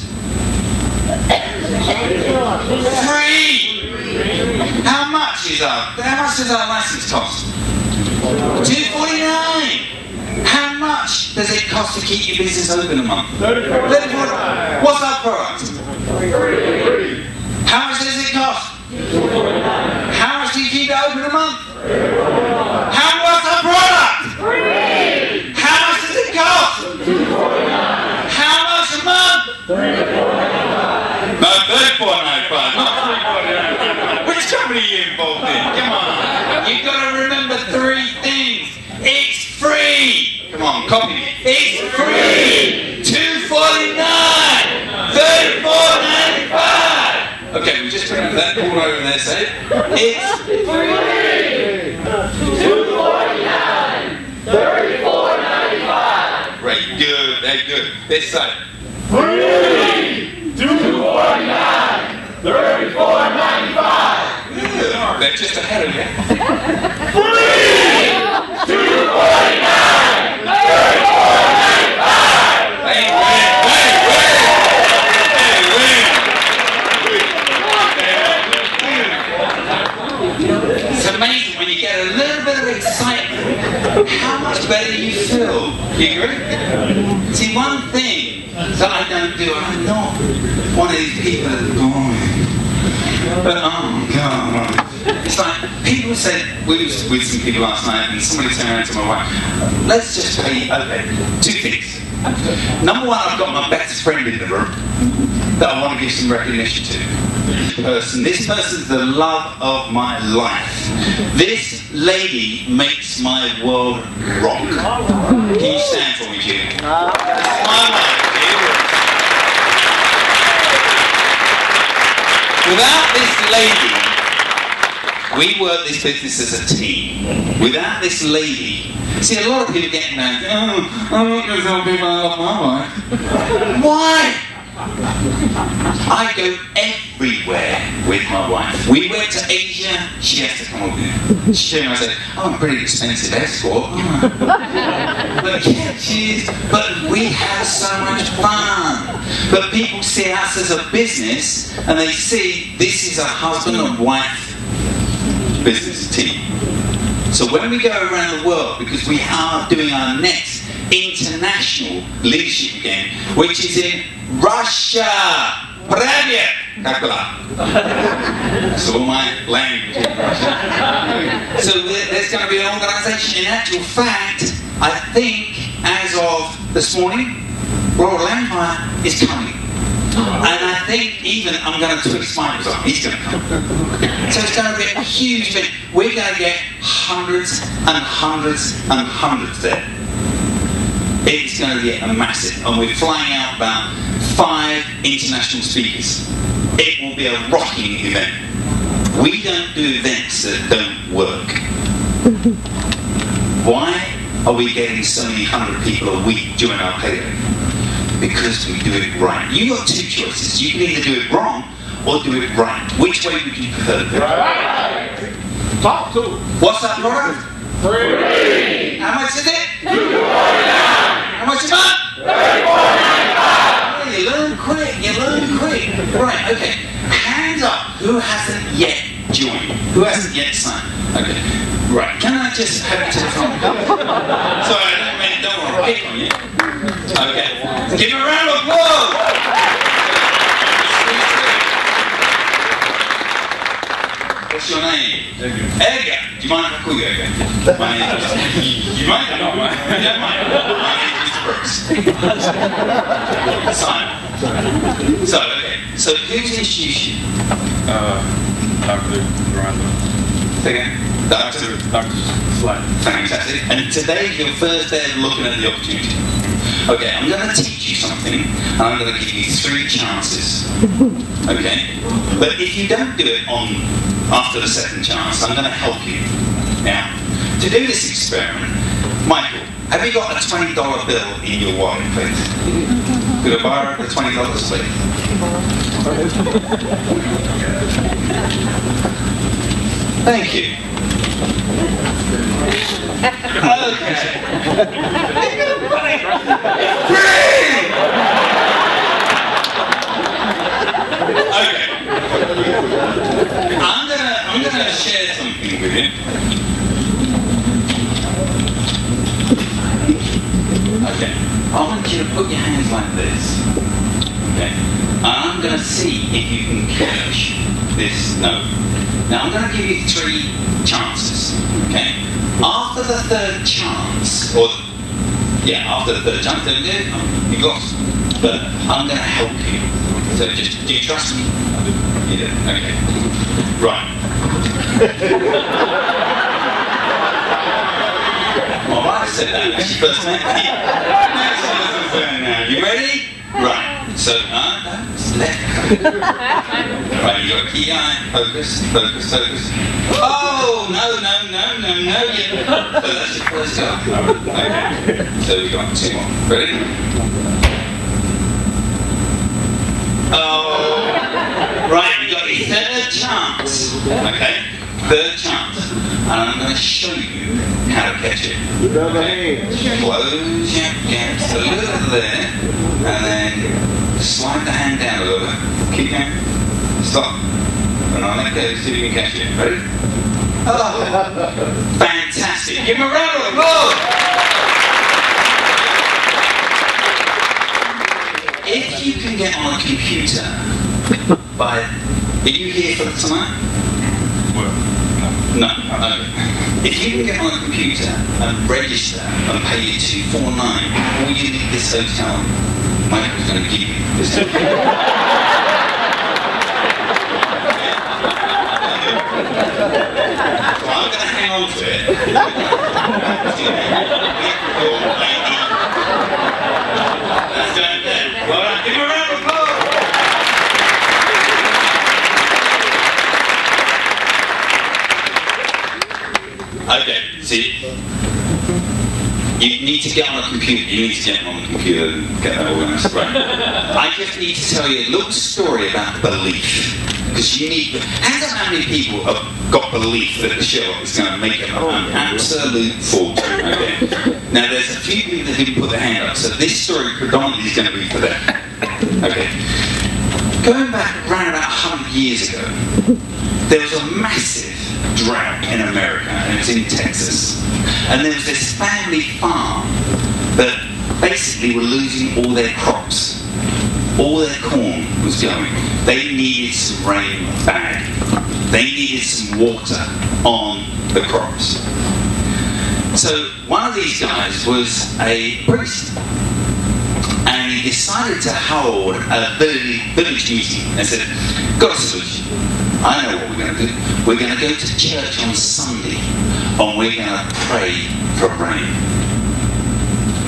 Free! How much does our license cost? $2.49. How much does it cost to keep your business open a month? $34. What's our product? Free. How much does it cost? How much do you keep it open a month? What's our product? Free. How much does it cost? How much a month? No, $34.95. Not $3.49. Which company are you involved in? Come on. You've got to remember 3 things. It's free. Come on, copy me. It's free. $2.49. $34.95. Okay, we just put that corner over there. Say it. It's free. $2.49. $34.95. Great, good, very good. This side. Free. $2.49. $34.95. Good. They're just ahead of you. Free. $2.49. $34.95. that I don't do. I'm not one of these people that are boring. But oh God. It's like, people said, we was with some people last night and somebody turned around to my wife, let's just pay, okay, two things. Number one, I've got my best friend in the room that I want to give some recognition to. This person's the love of my life. This lady makes my world rock. Can you stand for me, Julie? It's my wife. Without this lady, we work this business as a team. Without this lady, see, a lot of people get mad. Oh, I'm not going to tell people I love my wife. Why? I go everywhere with my wife. We went to Asia, she has to come with me. She came and I said, oh, I'm a pretty expensive escort. But yeah, but we have so much fun. But people see us as a business and they see this is a husband and wife business team. So when we go around the world, because we are doing our next international leadership game, which is in Russia. That's all my language in Russia. So there's going to be an organisation. In actual fact, I think as of this morning, Royal Empire is coming. And I think even I'm going to twist Michael's arm. He's going to come. So it's going to be a huge thing. We're going to get hundreds and hundreds and hundreds there. It's going to be a massive. And we're flying out about 5 international speakers. It will be a rocking event. We don't do events that don't work. Why are we getting so many hundred people a week during our payday? Because we do it right. You've got 2 choices. You can either do it wrong or do it right. Which way would you prefer to do it? Right. Top 2. What's that product? 3. How much is it? $2.49. How much is that? $34.95. You learn quick. You learn quick. Right, okay. Hands up. Who hasn't yet joined? Who hasn't yet signed? Okay. Right. Can I just have it to the front? Sorry, I don't want to pick on you. Okay. Give him a round of applause! What's your name? Edgar. Edgar. Do you mind if I call you Edgar? My name is... You mind? No, I don't mind. My name is Brooks. Simon. So, okay. So, who's introduced you? Dr. Durando. Again? Dr. Slack. Fantastic. And today is your first day of looking at the opportunity. Okay, I'm going to teach you something, and I'm going to give you 3 chances. Okay? But if you don't do it after the 2nd chance, I'm going to help you. Now, to do this experiment, Michael, have you got a $20 bill in your wallet, please? Could I borrow the $20, please? Thank you. Okay. Okay. I'm gonna share something with you. Okay. I want you to put your hands like this. Okay. And I'm gonna see if you can catch this note. Now I'm gonna give you 3 chances. Okay. After the 3rd chance, after the 3rd chance, you've lost. But I'm going to help you. So do you trust me? You do? Okay. Right. My wife said that when she first met me. Now, you ready? Right. So, left. Right, you got key eye, focus. Oh, no. So that's your first go. Okay. So we've got 2 more. Ready? Oh. Right, you got your 3rd chance. Okay? 3rd chance. And I'm going to show you how to catch it. Okay? Close your gaps a little bit there, and then slide the hand down a little bit. Keep going. Stop. And I'll let go, see if you can catch it. Ready? Oh, fantastic. Give him a round of applause. if you can get on a computer by... Are you here for tonight? Well, No. Okay. If you can get on a computer and register and pay you $249, all you need this hotel, Michael's going to give you this hotel. So I'm going to hang on to it. That's going there. All right, give him a round of applause. Okay, see, you need to get on a computer. You need to get on the computer and get that organised, right? I just need to tell you a little story about belief, because you need. I don't know how many people have got belief that the Sherlock is going to make an absolute fortune. Okay. Now, there's a few people that didn't put their hand up, so this story predominantly is going to be for them. Okay. Going back around about 100 years ago, there was a massive drought in America, and it was in Texas. And there was this family farm that basically were losing all their crops. All their corn was going. They needed some rain bad. They needed some water on the crops. So one of these guys was a priest. And he decided to hold a village meeting and said, got a solution. I know what we're going to do. We're going to go to church on Sunday and we're going to pray for rain.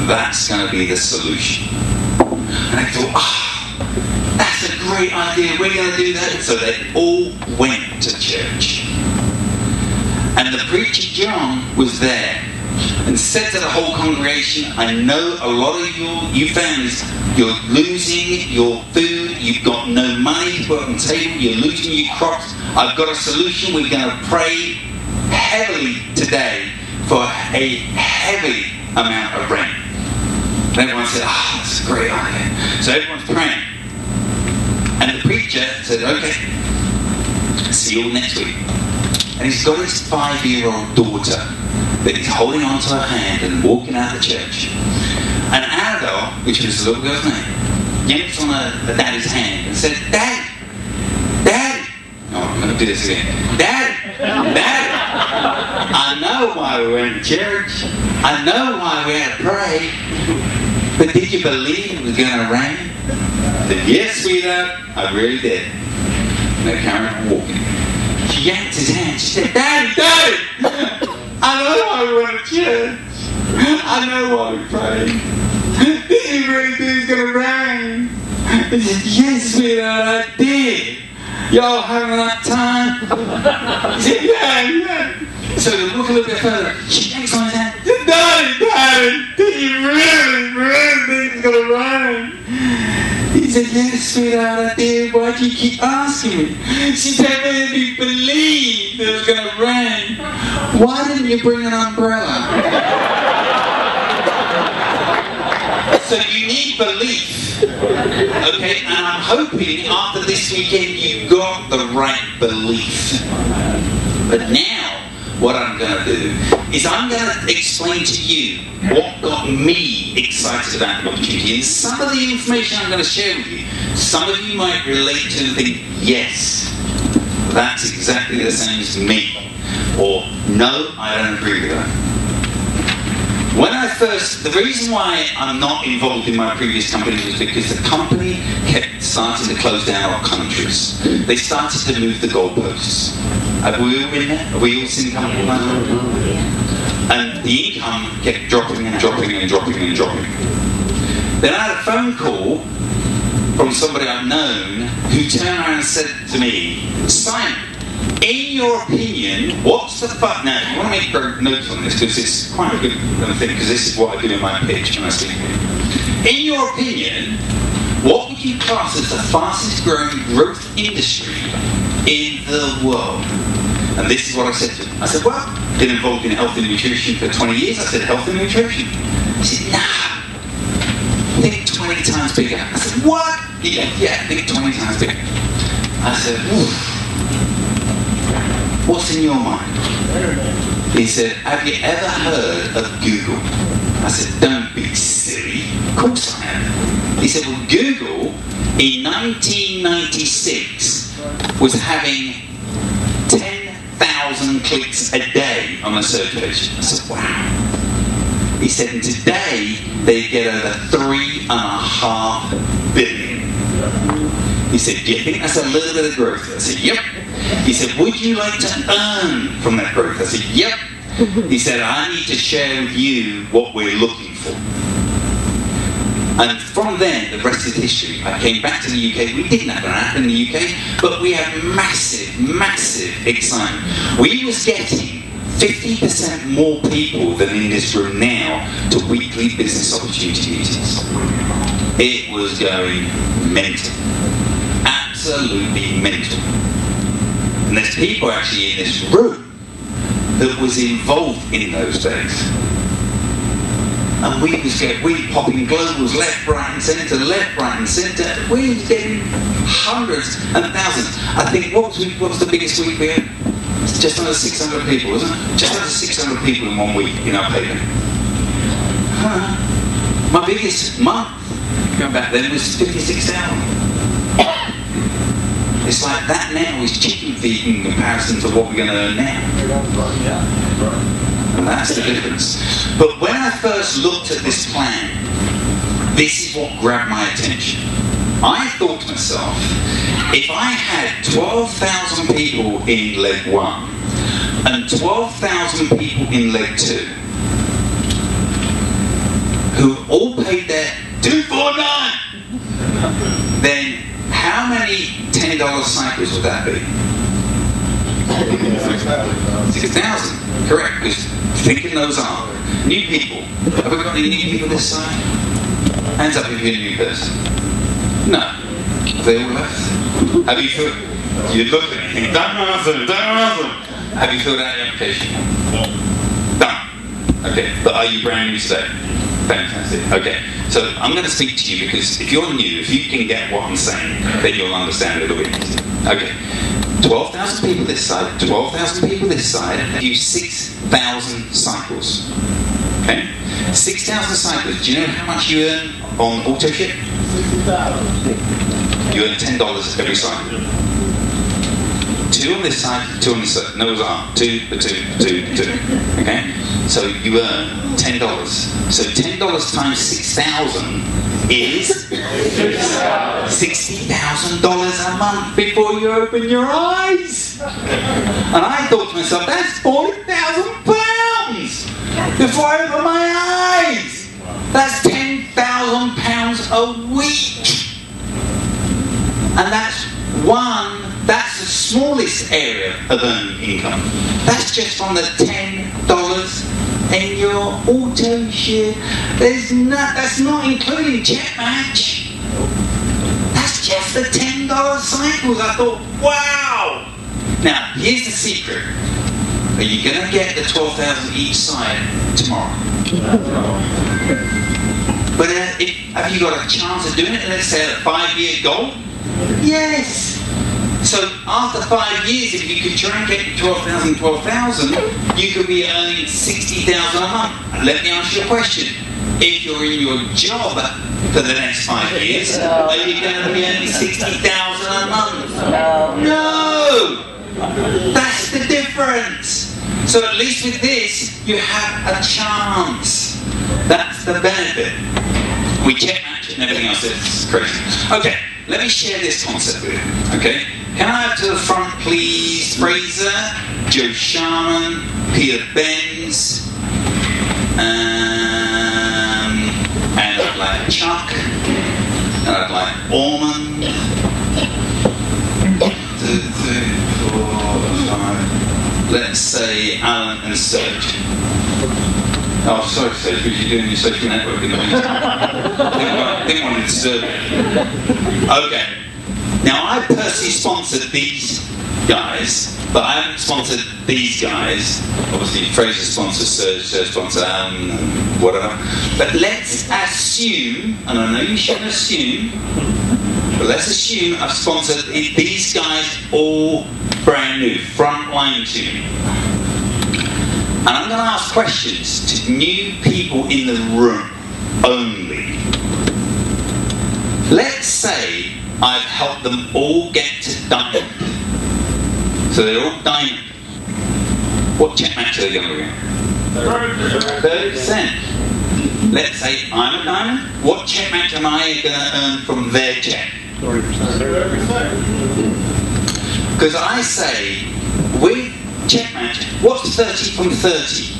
That's going to be the solution. And I thought, that's a great idea. We're going to do that. So they all went to church. And the preacher John was there and said to the whole congregation, I know a lot of you families, you're losing your food, you've got no money to put on the table, you're losing your crops. I've got a solution. We're going to pray heavily today for a heavy amount of rain. And everyone said, that's a great idea. So everyone's praying. And the preacher said, okay, see you all next week. And he's got his 5-year-old daughter that he's holding onto her hand and walking out of the church. And Annabelle, which was the little girl's name, yanked on her daddy's hand and said, Daddy, oh, I'm going to do this again. Daddy, I know why we went to church. I know why we had to pray. But did you believe it was going to rain? I said, yes, sweetheart, I really did. And they carried on walking. She yanked his hand. She said, Daddy, I know why we went to church. I know why we prayed. Did you really think it's going to rain? He said, yes, sweetheart, I did. Y'all having a nice time? He said, yeah. So they walk a little bit further. She yanks on his hand. Daddy, did you really think it's going to rain? He said, yes, sweetheart, I did. Why'd you keep asking me? She said, well, if you believed it was going to rain, why didn't you bring an umbrella? So you need belief. Okay, and I'm hoping after this weekend you got the right belief. But now, what I'm going to do is I'm going to explain to you what got me excited about the opportunity. And some of the information I'm going to share with you, some of you might relate to and think, yes, that's exactly the same as me. Or, no, I don't agree with that. The reason why I'm not involved in my previous company was because the company kept starting to close down our countries. They started to move the goalposts. Have we all been there? Have we all seen company like that? And the income kept dropping and dropping and dropping and dropping. Then I had a phone call from somebody I've known who turned around and said to me, Simon, in your opinion, what's the fuck? Now, you want to make notes on this because it's quite a good thing, because this is what I do in my pitch when I speak. In your opinion, what would you class as the fastest growing growth industry in the world? And this is what I said to him. I said, well, been involved in health and nutrition for 20 years. I said, health and nutrition? He said, nah, think 20 times bigger. I said, what? Yeah, think 20 times bigger. I said, oof. What's in your mind? He said, have you ever heard of Google? I said, don't be silly. Of course I have. He said, well, Google in 1996 was having 10,000 clicks a day on a search page. I said, wow. He said, and today they get over 3.5 billion. He said, do you think that's a little bit of growth? I said, yep. He said, would you like to earn from that growth? I said, yep. He said, I need to share with you what we're looking for. And from then, the rest is history. I came back to the UK. We didn't have an app in the UK, but we had massive, massive excitement. We was getting 50% more people than in this room now to weekly business opportunity meetings. It was going mental. Absolutely mental. And there's people actually in this room that was involved in those days. And we popping globals left, right and centre, left, right and centre. We was getting hundreds and thousands. I think, what was the biggest week we had? Just under 600 people, wasn't it? Just under 600 people in 1 week in our paper. My biggest month going back then was 56,000. It's like that now is chicken feed in comparison to what we're going to earn now. And that's the difference. But when I first looked at this plan, this is what grabbed my attention. I thought to myself, if I had 12,000 people in leg 1 and 12,000 people in leg 2 who all paid their $249, then how many $10 cycles would that be? 6,000. Correct, because thinking those are new people. Have we got any new people this side? Hands up if you're a new person. No. Have they all left? Have you filled? You look at me. Don't answer. Have you filled out your application? Done. Okay, but are you brand new today? Fantastic. Okay, so I'm going to speak to you because if you're new, if you can get what I'm saying, then you'll understand it a little bit easier. Okay, 12,000 people this side, 12,000 people this side, do 6,000 cycles. Okay, 6,000 cycles. Do you know how much you earn on auto ship? You earn $10 every cycle. 2 on this side, 2 on this side. No, it was 2, 2. Okay? So you earn $10. So $10 times 6,000 is $60,000 a month before you open your eyes. And I thought to myself, that's £40,000 before I open my eyes. That's £10,000 a week. And that's the smallest area of earning income. That's just from the $10 in your auto share. That's not including check match. That's just the $10 cycles. I thought, wow. Now, here's the secret. Are you going to get the 12,000 each side tomorrow? But have you got a chance of doing it? Let's say a 5-year goal? Yes. So after 5 years, if you could try and get 12,000, you could be earning 60,000 a month. Let me ask you a question. If you're in your job for the next 5 years, are you going to be earning 60,000 a month? No! That's the difference. So at least with this, you have a chance. That's the benefit. We check match and everything else is crazy. Okay, let me share this concept with you. Okay? Can I have to the front, please, Fraser, Joe Sharman, Peter Benz, and I'd like Chuck, and I'd like Ormond. 2, 3, 4, 5. Let's say Alan and Serge. Oh, sorry, Serge, because you're doing your social networking. Didn't want to disturb you. Okay. Now, I personally sponsored these guys, but I haven't sponsored these guys. Obviously, Fraser sponsored Serge, Serge sponsored Alan, and whatever. But let's assume, and I know you shouldn't assume, but let's assume I've sponsored these guys all brand new, frontline to me. And I'm going to ask questions to new people in the room only. Let's say I've helped them all get to diamond. So they're all diamond. What check match are they going to get? 30%. Let's say I'm a diamond. What check match am I going to earn from their check? 30%. Because I say, with check match, what's 30 from 30?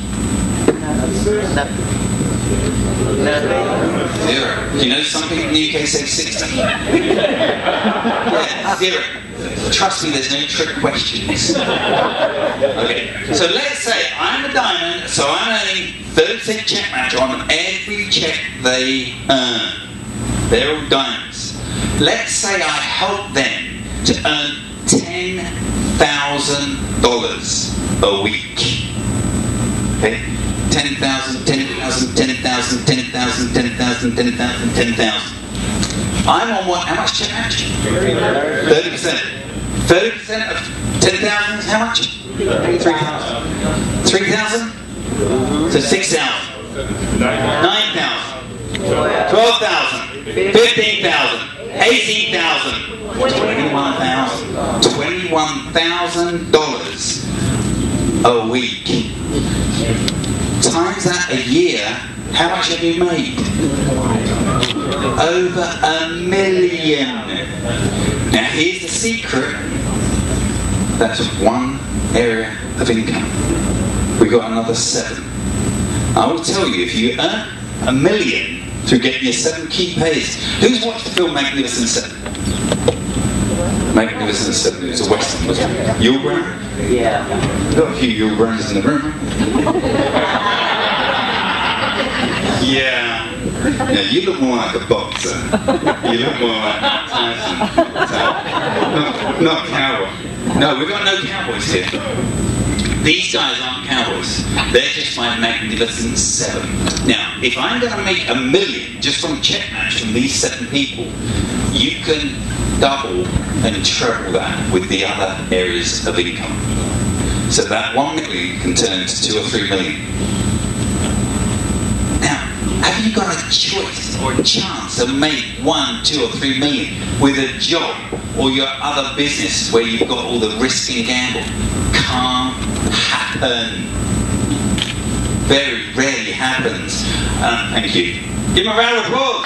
Zero. Do you know some people in the UK say 60? Yeah, zero. Trust me, there's no trick questions. Okay, so let's say I'm a diamond, so I'm earning 30% check match on every check they earn. They're all diamonds. Let's say I help them to earn $10,000 a week. Okay? 10,000, 10,000, 10,000, 10,000, 10,000, 10,000, 10,000. I'm on what? How much check match? 30%. 30% of 10,000 is how much? 3,000. 3,000? So 6,000. 9,000. 12,000. 15,000. 18,000. $21,000. $21,000 a week. Times that a year, how much have you made? Over $1 million. Now here's the secret. That's one area of income. We've got another 7. I will tell you, if you earn $1 million through getting your 7 key pays. Who's watched the film Magnificent 7? Magnificent 7, it was a Western, wasn't it? Yul Brynner? Yeah. We've got a few Yul Brynners in the room. Yeah. Yeah, you look more like a boxer. You look more like Tyson. Not cowboy. No, we've got no cowboys here. These guys aren't cowboys. They're just my Magnificent 7. Now, if I'm going to make $1 million just from check match from these 7 people, you can double and treble that with the other areas of income. So that $1 million can turn into $2 or $3 million. Now, have you got a choice or a chance to make $1, $2 or $3 million with a job or your other business where you've got all the risk and gamble? Can't happen. Very rarely happens. Thank you. Give him a round of applause.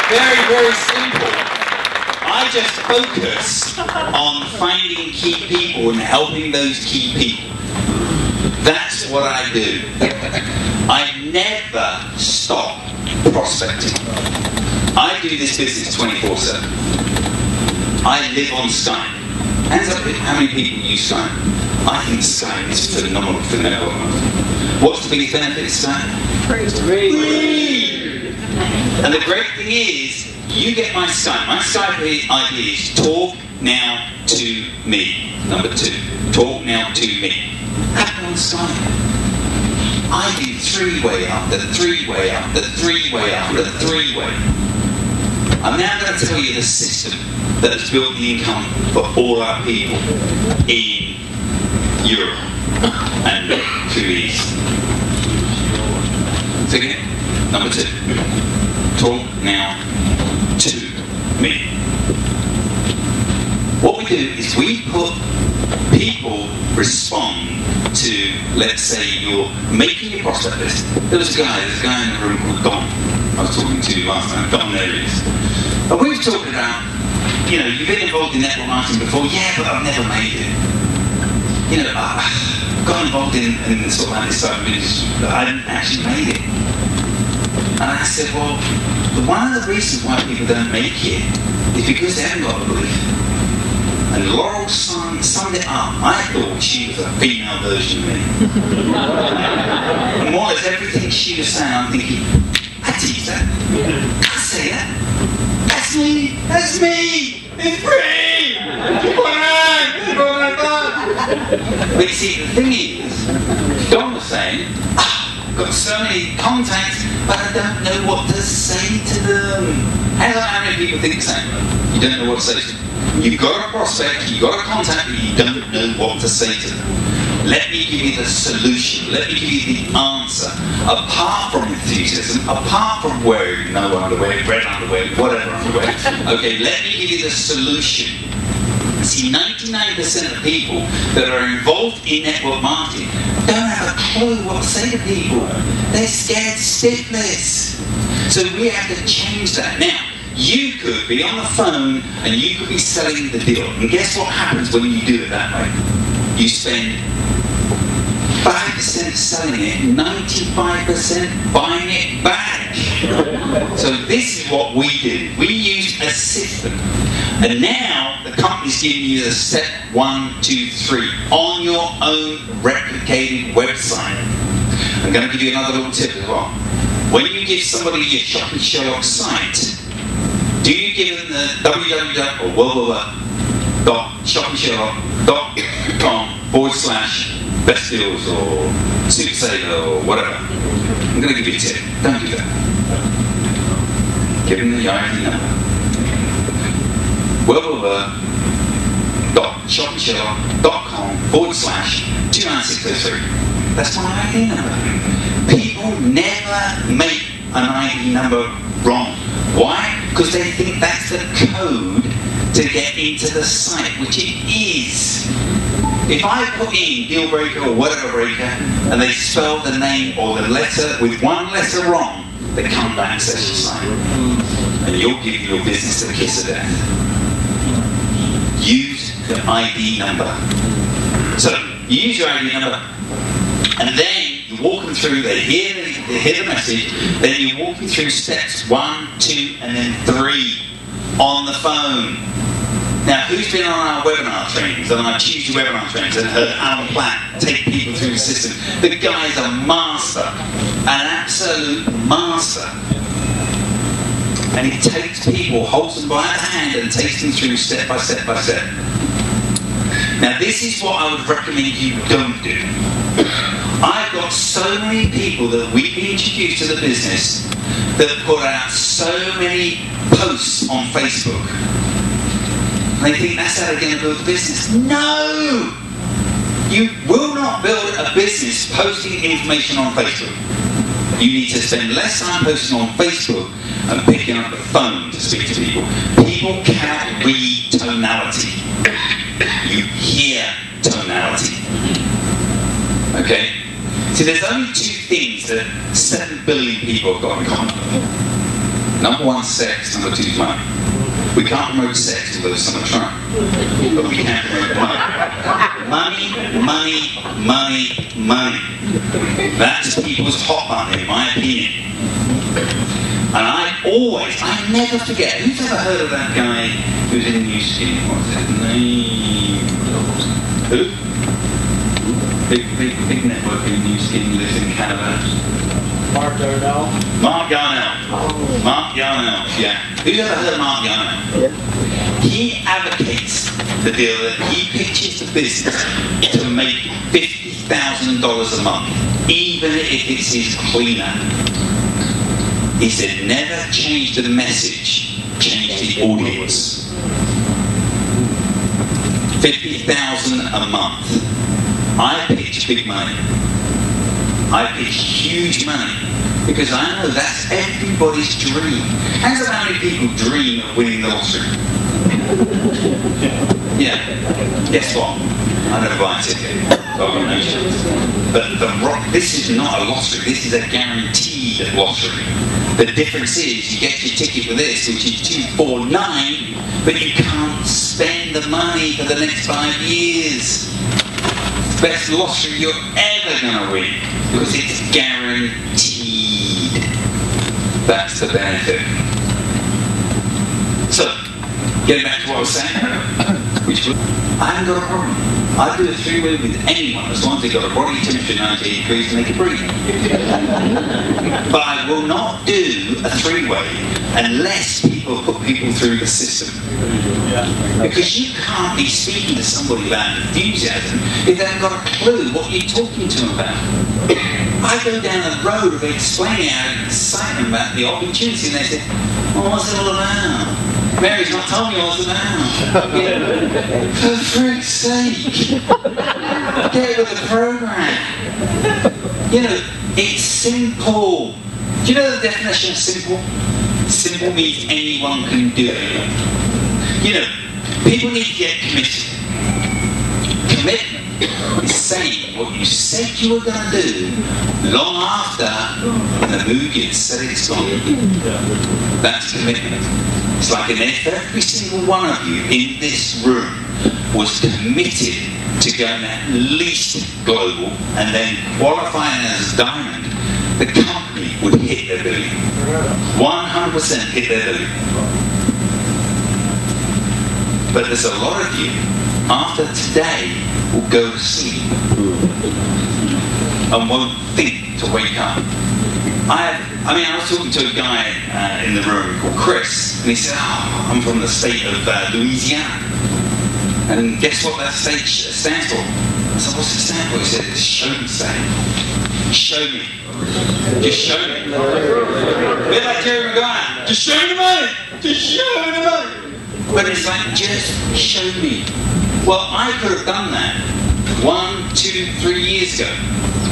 Very, very simple. I just focus on finding key people and helping those key people. That's what I do. I never stop prospecting. I do this business 24/7. I live on Skype. Hands up how many people use Skype. I think Skype is phenomenal for networking. What's the biggest benefit of Skype? Free! And the great thing is, you get my Skype. My Skype ID is talk now to me. Number 2. Talk now to me. Have me on Skype. I do 3-way after 3-way after 3-way after 3-way. I'm now going to tell you the system that has built the income for all our people in Europe and to the East. So again, number 2. Talk now to me. What we do is we put people respond to, let's say, you're making your prospect list. There's a guy in the room called Don. I was talking to you last time. Don, there he is. And we were talking about, you know, you've been involved in network marketing before. Yeah, but I've never made it. You know, I got involved in sort of like this side of business, but I hadn't actually made it. And I said, well, one of the reasons why people don't make it is because they haven't got the belief. And Laurel summed it up. I thought she was a female version of me. And more or less everything she was saying, I'm thinking, I teach that. I say that. That's me. That's me. It's free. But you see, the thing is, Don was saying, I've got so many contacts, but I don't know what to say to them. How many people think the same? You don't know what to say to them. You've got a prospect, you've got a contact, but you don't know what to say to them. Let me give you the solution. Let me give you the answer. Apart from enthusiasm, apart from wearing no underwear, red underwear, whatever underwear, okay, let me give you the solution. See, 99% of people that are involved in network marketing don't have a clue what to say to people. They're scared stiffness. So we have to change that. Now, you could be on the phone and you could be selling the deal. And guess what happens when you do it that way? You spend 5% selling it, 95% buying it back. So this is what we do. We use a system. And now the company's giving you the step 1, 2, 3 on your own replicated website. I'm going to give you another little tip as well. When you give somebody your Shopping Sherlock site, do you give them the www or www.shoppingsherlock.com/best deals or super saver or whatever? I'm going to give you a tip. Don't do that. Give them the ID number. www.shoppingsherlock.com/29603. That's my ID number. People never make an ID number wrong. Why? Because they think that's the code to get into the site, which it is. If I put in deal breaker or whatever breaker and they spell the name or the letter with one letter wrong, they can't access your site. And you'll give your business the kiss of death. Use the ID number. So you use your ID number, and then you walk them through. They hear the message. Then you walk them through steps 1, 2, and then 3 on the phone. Now, who's been on our webinar trainings, on our Tuesday webinar trainings, and heard Alan Platt take people through the system? The guy's a master, an absolute master. And he takes people, holds them by the hand and takes them through step by step by step. Now this is what I would recommend you don't do. I've got so many people that we've introduced to the business that put out so many posts on Facebook. And they think that's how they're going to build a business. No! You will not build a business posting information on Facebook. You need to spend less time posting on Facebook and picking up the phone to speak to people. People cannot read tonality. You hear tonality. Okay? See, there's only 2 things that 7 billion people have got in common. Number 1, sex. Number 2, money. We can't promote sex, although some are trying. But we can promote money. Money, money, money, money. That's people's hot button, in my opinion. And I never forget. Who's ever heard of that guy who's in New Skin? What's his name? Who? Big network in New Skin, lives in Canada. Mark Yarnell. Mark Yarnell. Mark Yarnell, yeah. Who's ever heard of Mark Yarnell? Yeah. He advocates the deal that he pitches the business to make $50,000 a month, even if it's his cleaner. He said, never change the message, change the audience. 50,000 a month. I pitch big money. I pitch huge money because I know that's everybody's dream. How many people dream of winning the lottery? Yeah. Guess what? I never buy a ticket. But this is not a lottery. This is a guaranteed lottery. The difference is you get your ticket for this, which is $249, but you can't spend the money for the next 5 years. Best lottery you're ever going to win because it's guaranteed. That's the benefit. So, getting back to what I was saying, I haven't got a problem. I do a 3-way with anyone as long as they've got a body temperature 98 degrees and they can breathe. But I will not do a 3-way unless people put people through the system. Because you can't be speaking to somebody about enthusiasm if they haven't got a clue what you're talking to them about. I go down the road of explaining how excited about the opportunity and they say, well, what's it all about? Mary's not told me I was about. You know, for frick's sake, get with the program. You know, it's simple. Do you know the definition of simple? Simple means anyone can do it. You know, people need to get committed. Commitment is saying what you said you were going to do long after in the mood you said it's gone. That's commitment. It's like if every single one of you in this room was committed to going at least global and then qualifying as diamond, the company would hit their billion. 100% hit their billion. But there's a lot of you, after today, will go to sleep and won't think to wake up. I was talking to a guy in the room called Chris, and he said, I'm from the state of Louisiana. And guess what that state stands for? I said, what's it stand for? He said, it's show me state. Show me. Just show me. A bit like Jerry Maguire. Just show me the money. Just show me the money. But it's like, just show me. Well, I could have done that 1, 2, 3 years ago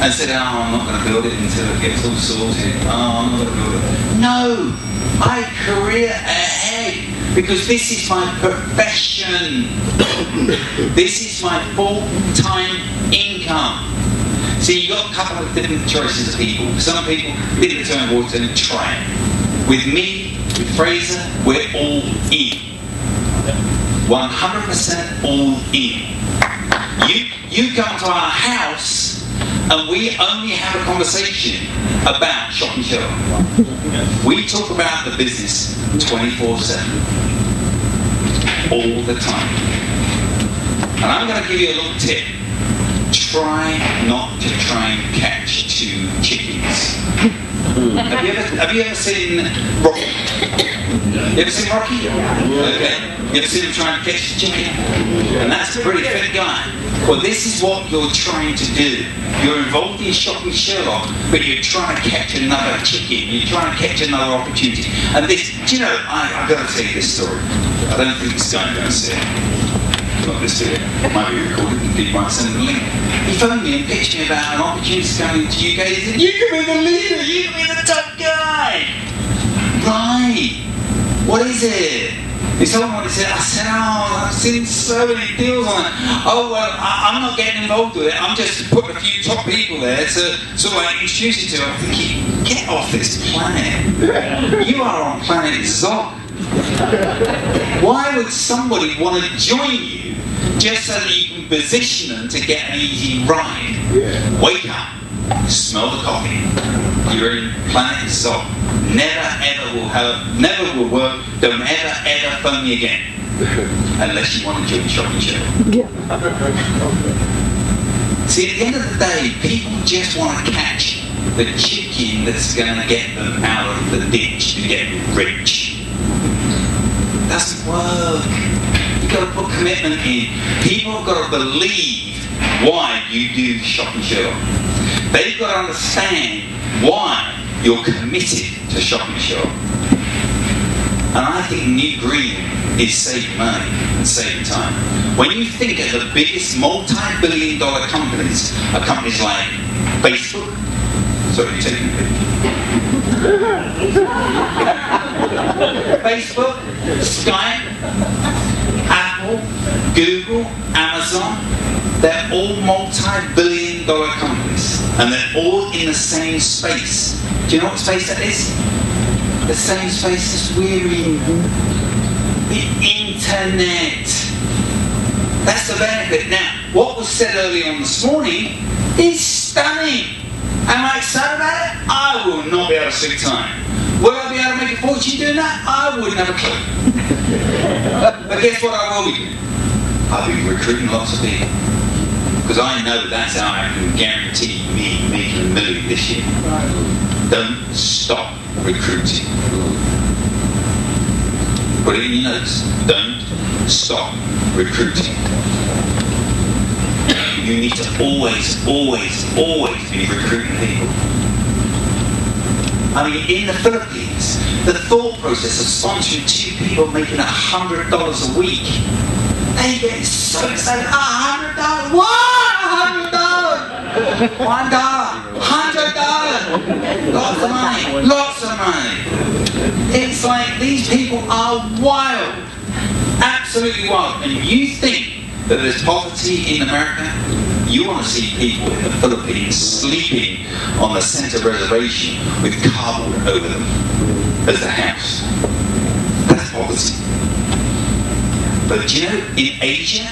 and said, I'm not going to build it until it gets all sorted. I'm not going to build it. No, I career ahead because this is my profession. This is my full-time income. See, you've got a couple of different choices of people. Some people dip the toe in water and try it. With me, with Fraser, we're all in. 100% all in. You come to our house and we only have a conversation about Shopping Sherlock. We talk about the business 24/7. All the time. And I'm going to give you a little tip. Try not to try and catch 2 chickens. Have you ever seen Rocky? You ever seen Rocky? Okay. You ever seen him trying to catch a chicken? And that's a pretty fit guy. Well, this is what you're trying to do. You're involved in Shopping Sherlock, but you're trying to catch another chicken. You're trying to catch another opportunity. And this, do you know, I've got to tell you this story. I don't think this guy's going to see it. Not this video. It might be recorded and people might send the link. He phoned me and pitched me about an opportunity coming to UK. He said, you can be the leader, you can be the top guy. Right. What is it? He told me what he said. I said, I've seen so many deals on it. Oh, well, I'm not getting involved with it. I'm just putting a few top people there to sort of like introduce you to. I'm thinking, get off this planet. You are on planet Zog. Why would somebody want to join you just so that you can position them to get an easy ride? Wake up, smell the coffee. You're in planet Zog. Never will work. Don't ever phone me again. Unless you want to join Shopping Sherlock. See, at the end of the day, people just want to catch the chicken that's going to get them out of the ditch to get rich. Doesn't work. You've got to put commitment in. People have got to believe why you do Shopping Sherlock. They've got to understand why you're committed to Shopping Sherlock. And I think New Green is saving money and saving time. When you think of the biggest multi-billion-dollar companies are companies like Facebook. Sorry, you're taking a picture. Facebook, Skype, Apple, Google, Amazon. They're all multi-billion-dollar companies, and they're all in the same space. Do you know what space that is? The same space as we're in. The internet. That's the benefit. Now, what was said earlier on this morning is stunning. Am I excited about it? I will not be able to sleep tonight. Will I be able to make a fortune doing that? I wouldn't have a clue. But guess what I will be doing? I'll be recruiting lots of people. Because I know that's how I can guarantee me making $1 million this year. Don't stop recruiting. Put it in your notes. Don't stop recruiting. You need to always be recruiting people. I mean, in the Philippines, the thought process of sponsoring 2 people making $100 a week, they get so excited. $100? What? $100? $1? $100? Lots of money. Lots of money. It's like these people are wild. Absolutely wild. And you think that there's poverty in America? You want to see people in the Philippines sleeping on the center reservation with cardboard over them as the house. That's poverty. But you know, in Asia,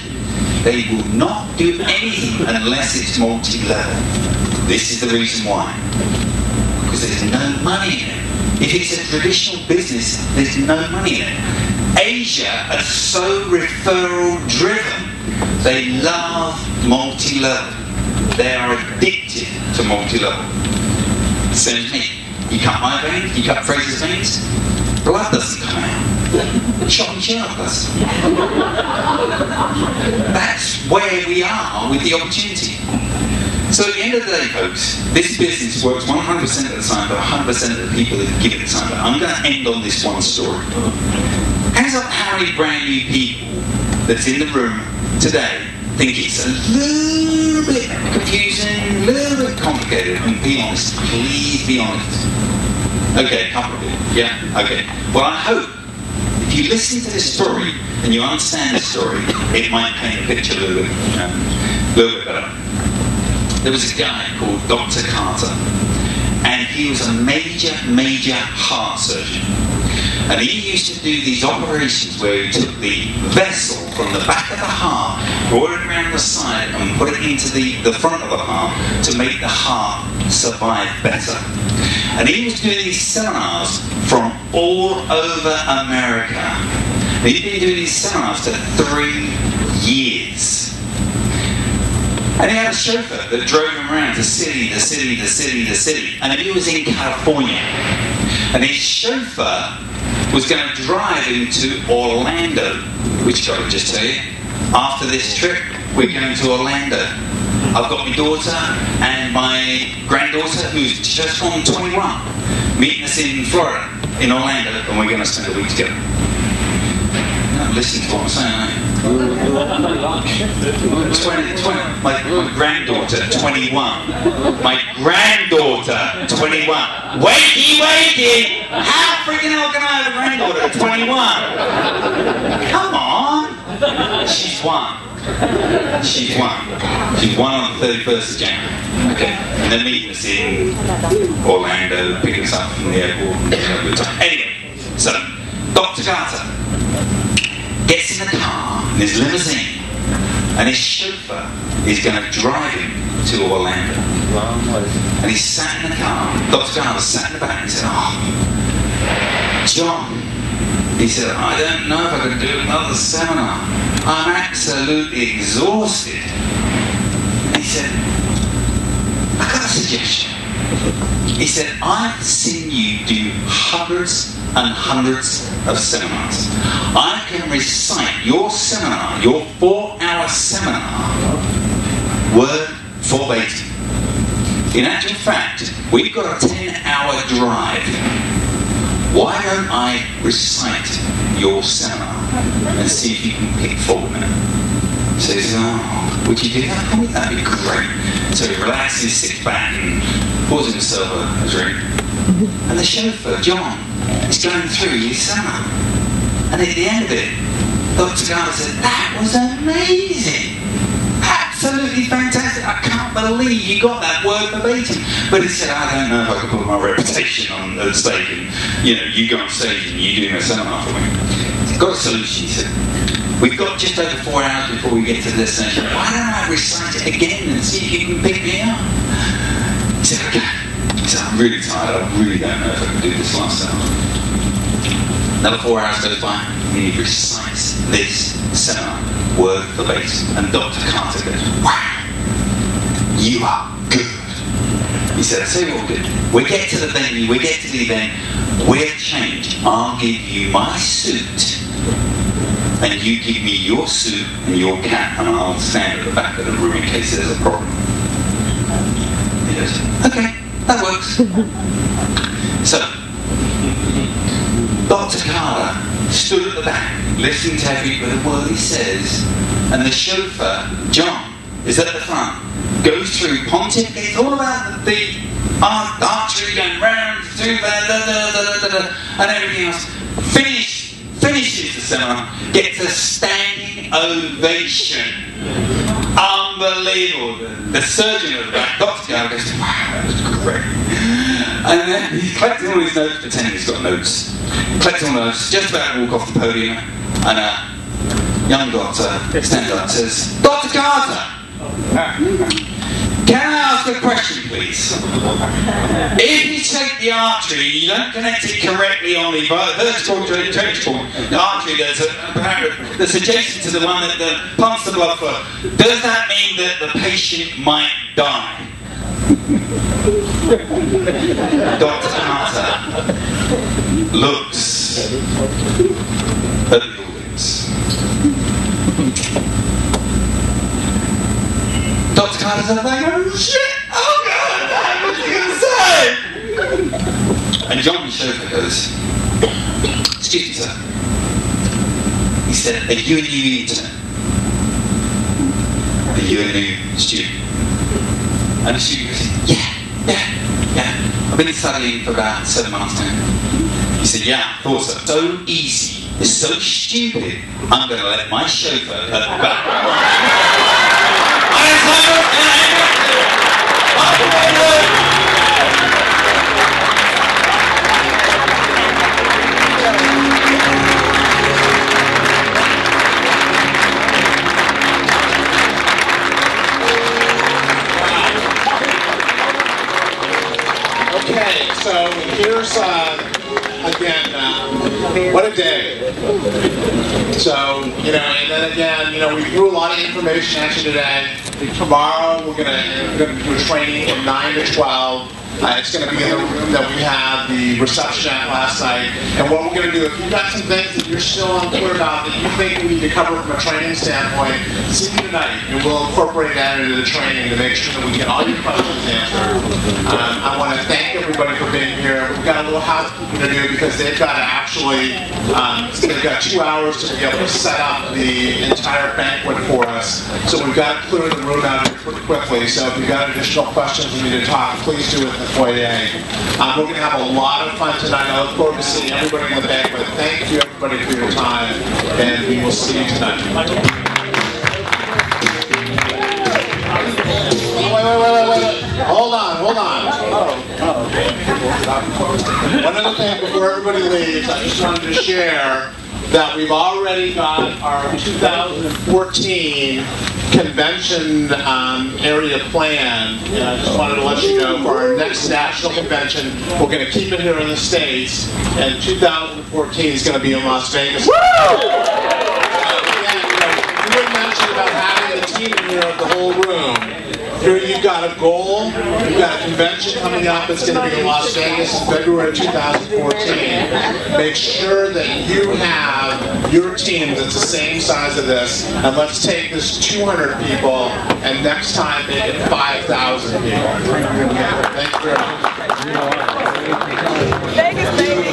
they will not do anything unless it's multi-level. This is the reason why. Because there's no money in it. If it's a traditional business, there's no money in it. Asia are so referral driven. They love multi-level. They are addicted to multi-level. Same as me. You cut my veins, you cut Fraser's veins, blood doesn't come out. Shopping Sherlock does. That's where we are with the opportunity. So at the end of the day, folks, this business works 100% of the time for 100% of the people that give it the time. But I'm going to end on this one story. Hands up how many brand new people that's in the room today think it's a little bit confusing, a little bit complicated, and be honest. Please be honest. Okay, a couple of you. Yeah? Okay. Well, I hope if you listen to this story and you understand the story, it might paint a picture a little bit better. There was a guy called Dr. Carter, and he was a major heart surgeon. And he used to do these operations where he took the vessel from the back of the heart, brought it around the side, and put it into the front of the heart to make the heart survive better. And he was doing these seminars from all over America. He'd been doing these seminars for 3 years. And he had a chauffeur that drove him around to city. And he was in California. And his chauffeur was going to drive him to Orlando, which I will just tell you, after this trip, we're going to Orlando. I've got my daughter and my granddaughter, who's just on 21, meeting us in Florida, in Orlando, and we're going to spend a week together. You're not listening to what I'm saying, are you? 20, my granddaughter, 21. My granddaughter, 21. Wakey! How freaking hell can I have a granddaughter at 21? Come on! She's one. She's one on the 31st of January. Okay. And they're meeting us in Orlando, picking us up from the airport. Anyway, so, Dr. Carter gets in the car, in his limousine, and his chauffeur is going to drive him to Orlando. And he's sat in the car, Dr. Carter sat in the back and he said, John, he said, I don't know if I can do another seminar. I'm absolutely exhausted. And he said, I got a suggestion. He said, I've seen you do hundreds and hundreds of seminars. I can recite your seminar, your 4-hour seminar, word verbatim. In actual fact, we've got a 10-hour drive. Why don't I recite your seminar and see if you can pick 4 minutes? So he says, would you do that? Oh, that'd be great. So he relaxes, sits back and pours himself a drink. And the chauffeur, John, is going through his seminar. And at the end of it, Dr. Carter said, that was amazing. Absolutely fantastic. I can't believe you got that word verbatim. But he said, I don't know if I can put my reputation on the stage and, you go on stage and you do a seminar for me. He's got a solution, he said. We've got just over 4 hours before we get to the destination. Why don't I recite it again and see if you can pick me up? He said, okay. He said, I'm really tired. I really don't know if I can do this last time. Another 4 hours goes by and he recites this seminar word verbatim. And Dr. Carter goes, wow, you are good. He said, I'll tell you what we'll do. We get to the venue, we get to the event, we'll change. I'll give you my suit, and you give me your suit and your cap, and I'll stand at the back of the room in case there's a problem. He goes, okay, that works. So, Dr. Carter stood at the back, listening to every word he says, and the chauffeur, John, is at the front, goes through, pontificates all about the artery going round through and everything else. Finishes the seminar, gets a standing ovation. Unbelievable. The surgeon at the back, Dr. Carter, goes, wow, that was great. And then he's collecting all his notes, pretending he's got notes. Collecting all the notes, just about to walk off the podium, and a young doctor stands up and says, Dr. Carter, can I ask a question, please? If you take the artery, you don't connect it correctly on the vertical to the artery that's adjacent to the one that pumps the blood flow, does that mean that the patient might die? Dr. Carter looks at the audience. Dr. Carter's like, oh shit, oh god, what are you going to say? And John the chauffeur goes, excuse me sir. He said, are you a new intern? Are you a new student? And the student goes, yeah. I've been studying for about 7 months now. He said, yeah, I thought so. So easy, it's so stupid, I'm going to let my chauffeur at the back. Okay, so here's, again, what a day. So, and then again, we threw a lot of information at you today. Tomorrow, we're going to do a training from 9 to 12. It's going to be in the room that we had the reception at last night. And what we're going to do, if you've got some things that you're still unclear about that you think we need to cover from a training standpoint, see me tonight, and we'll incorporate that into the training to make sure that we get all your questions answered. I want to thank everybody for being here. We've got a little housekeeping to do because they've got to actually, they've got 2 hours to be able to set up the entire banquet for us. So we've got to clear the room out here pretty quickly. So if you've got additional questions we need to talk, please do it in the foyer. We're going to have a lot of fun tonight. I look forward to seeing everybody in the banquet. Thank you everybody for your time, and we will see you tonight. Wait. Hold on. One other thing before everybody leaves, I just wanted to share that we've already got our 2014 convention area planned. And I just wanted to let you know for our next national convention, we're going to keep it here in the States, and 2014 is going to be in Las Vegas. Woo! Again, you didn't mention about having the team in here of the whole room. Here you've got a goal, you've got a convention coming up that's going to be in Las Vegas in February 2014. Make sure that you have your team that's the same size of this, and let's take this 200 people, and next time make it 5,000 people. Thank you very much. Vegas, baby.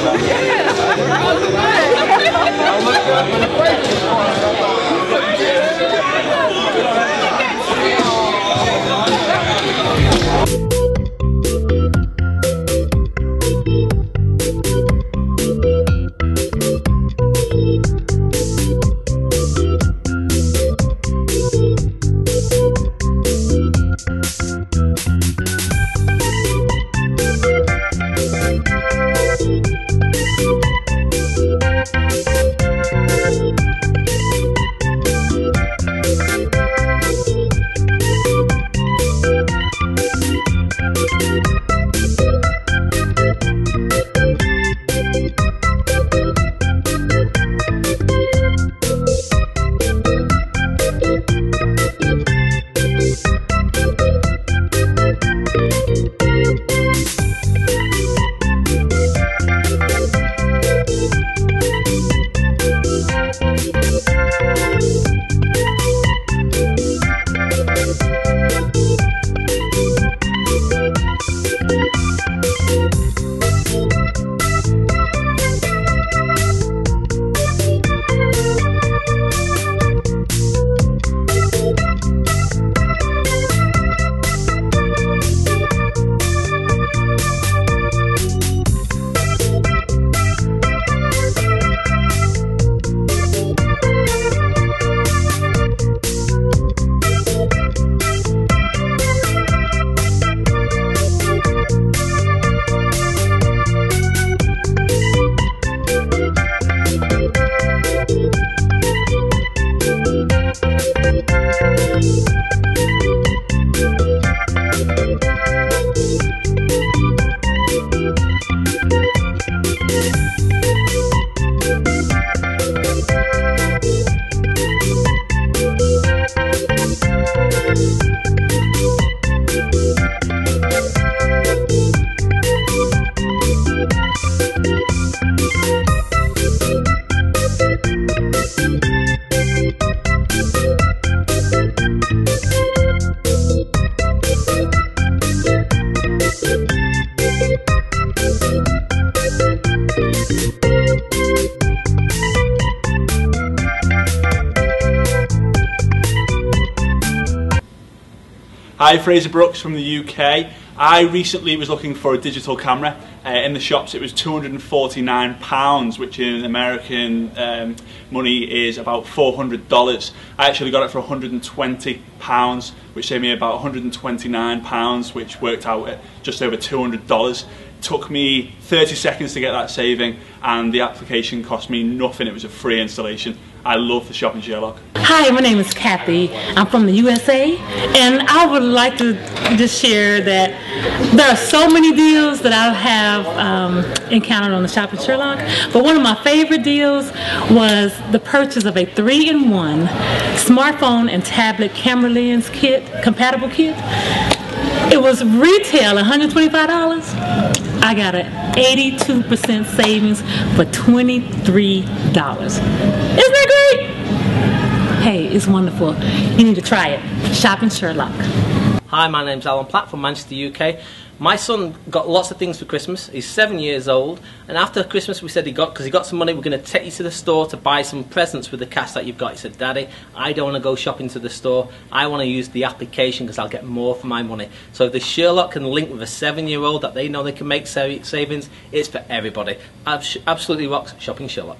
Hi, Fraser Brooks from the UK. I recently was looking for a digital camera. In the shops it was £249, which in American money is about $400. I actually got it for £120, which saved me about £129, which worked out at just over $200. Took me 30 seconds to get that saving, and the application cost me nothing. It was a free installation. I love the Shopping Sherlock. Hi, my name is Kathy. I'm from the USA, and I would like to just share that there are so many deals that I have encountered on the Shopping Sherlock, but one of my favorite deals was the purchase of a 3-in-1 smartphone and tablet camera lens kit, compatible kit. It was retail $125. I got an 82% savings for $23. Isn't that great? Hey, it's wonderful. You need to try it. Shopping Sherlock. Hi, my name's Alan Platt from Manchester, UK. My son got lots of things for Christmas. He's 7 years old, and after Christmas we said because he got some money, we're going to take you to the store to buy some presents with the cash that you've got. He said, Daddy, I don't want to go shopping to the store. I want to use the application because I'll get more for my money. So if the Sherlock can link with a 7-year-old that they know they can make savings, it's for everybody. Absolutely rocks Shopping Sherlock.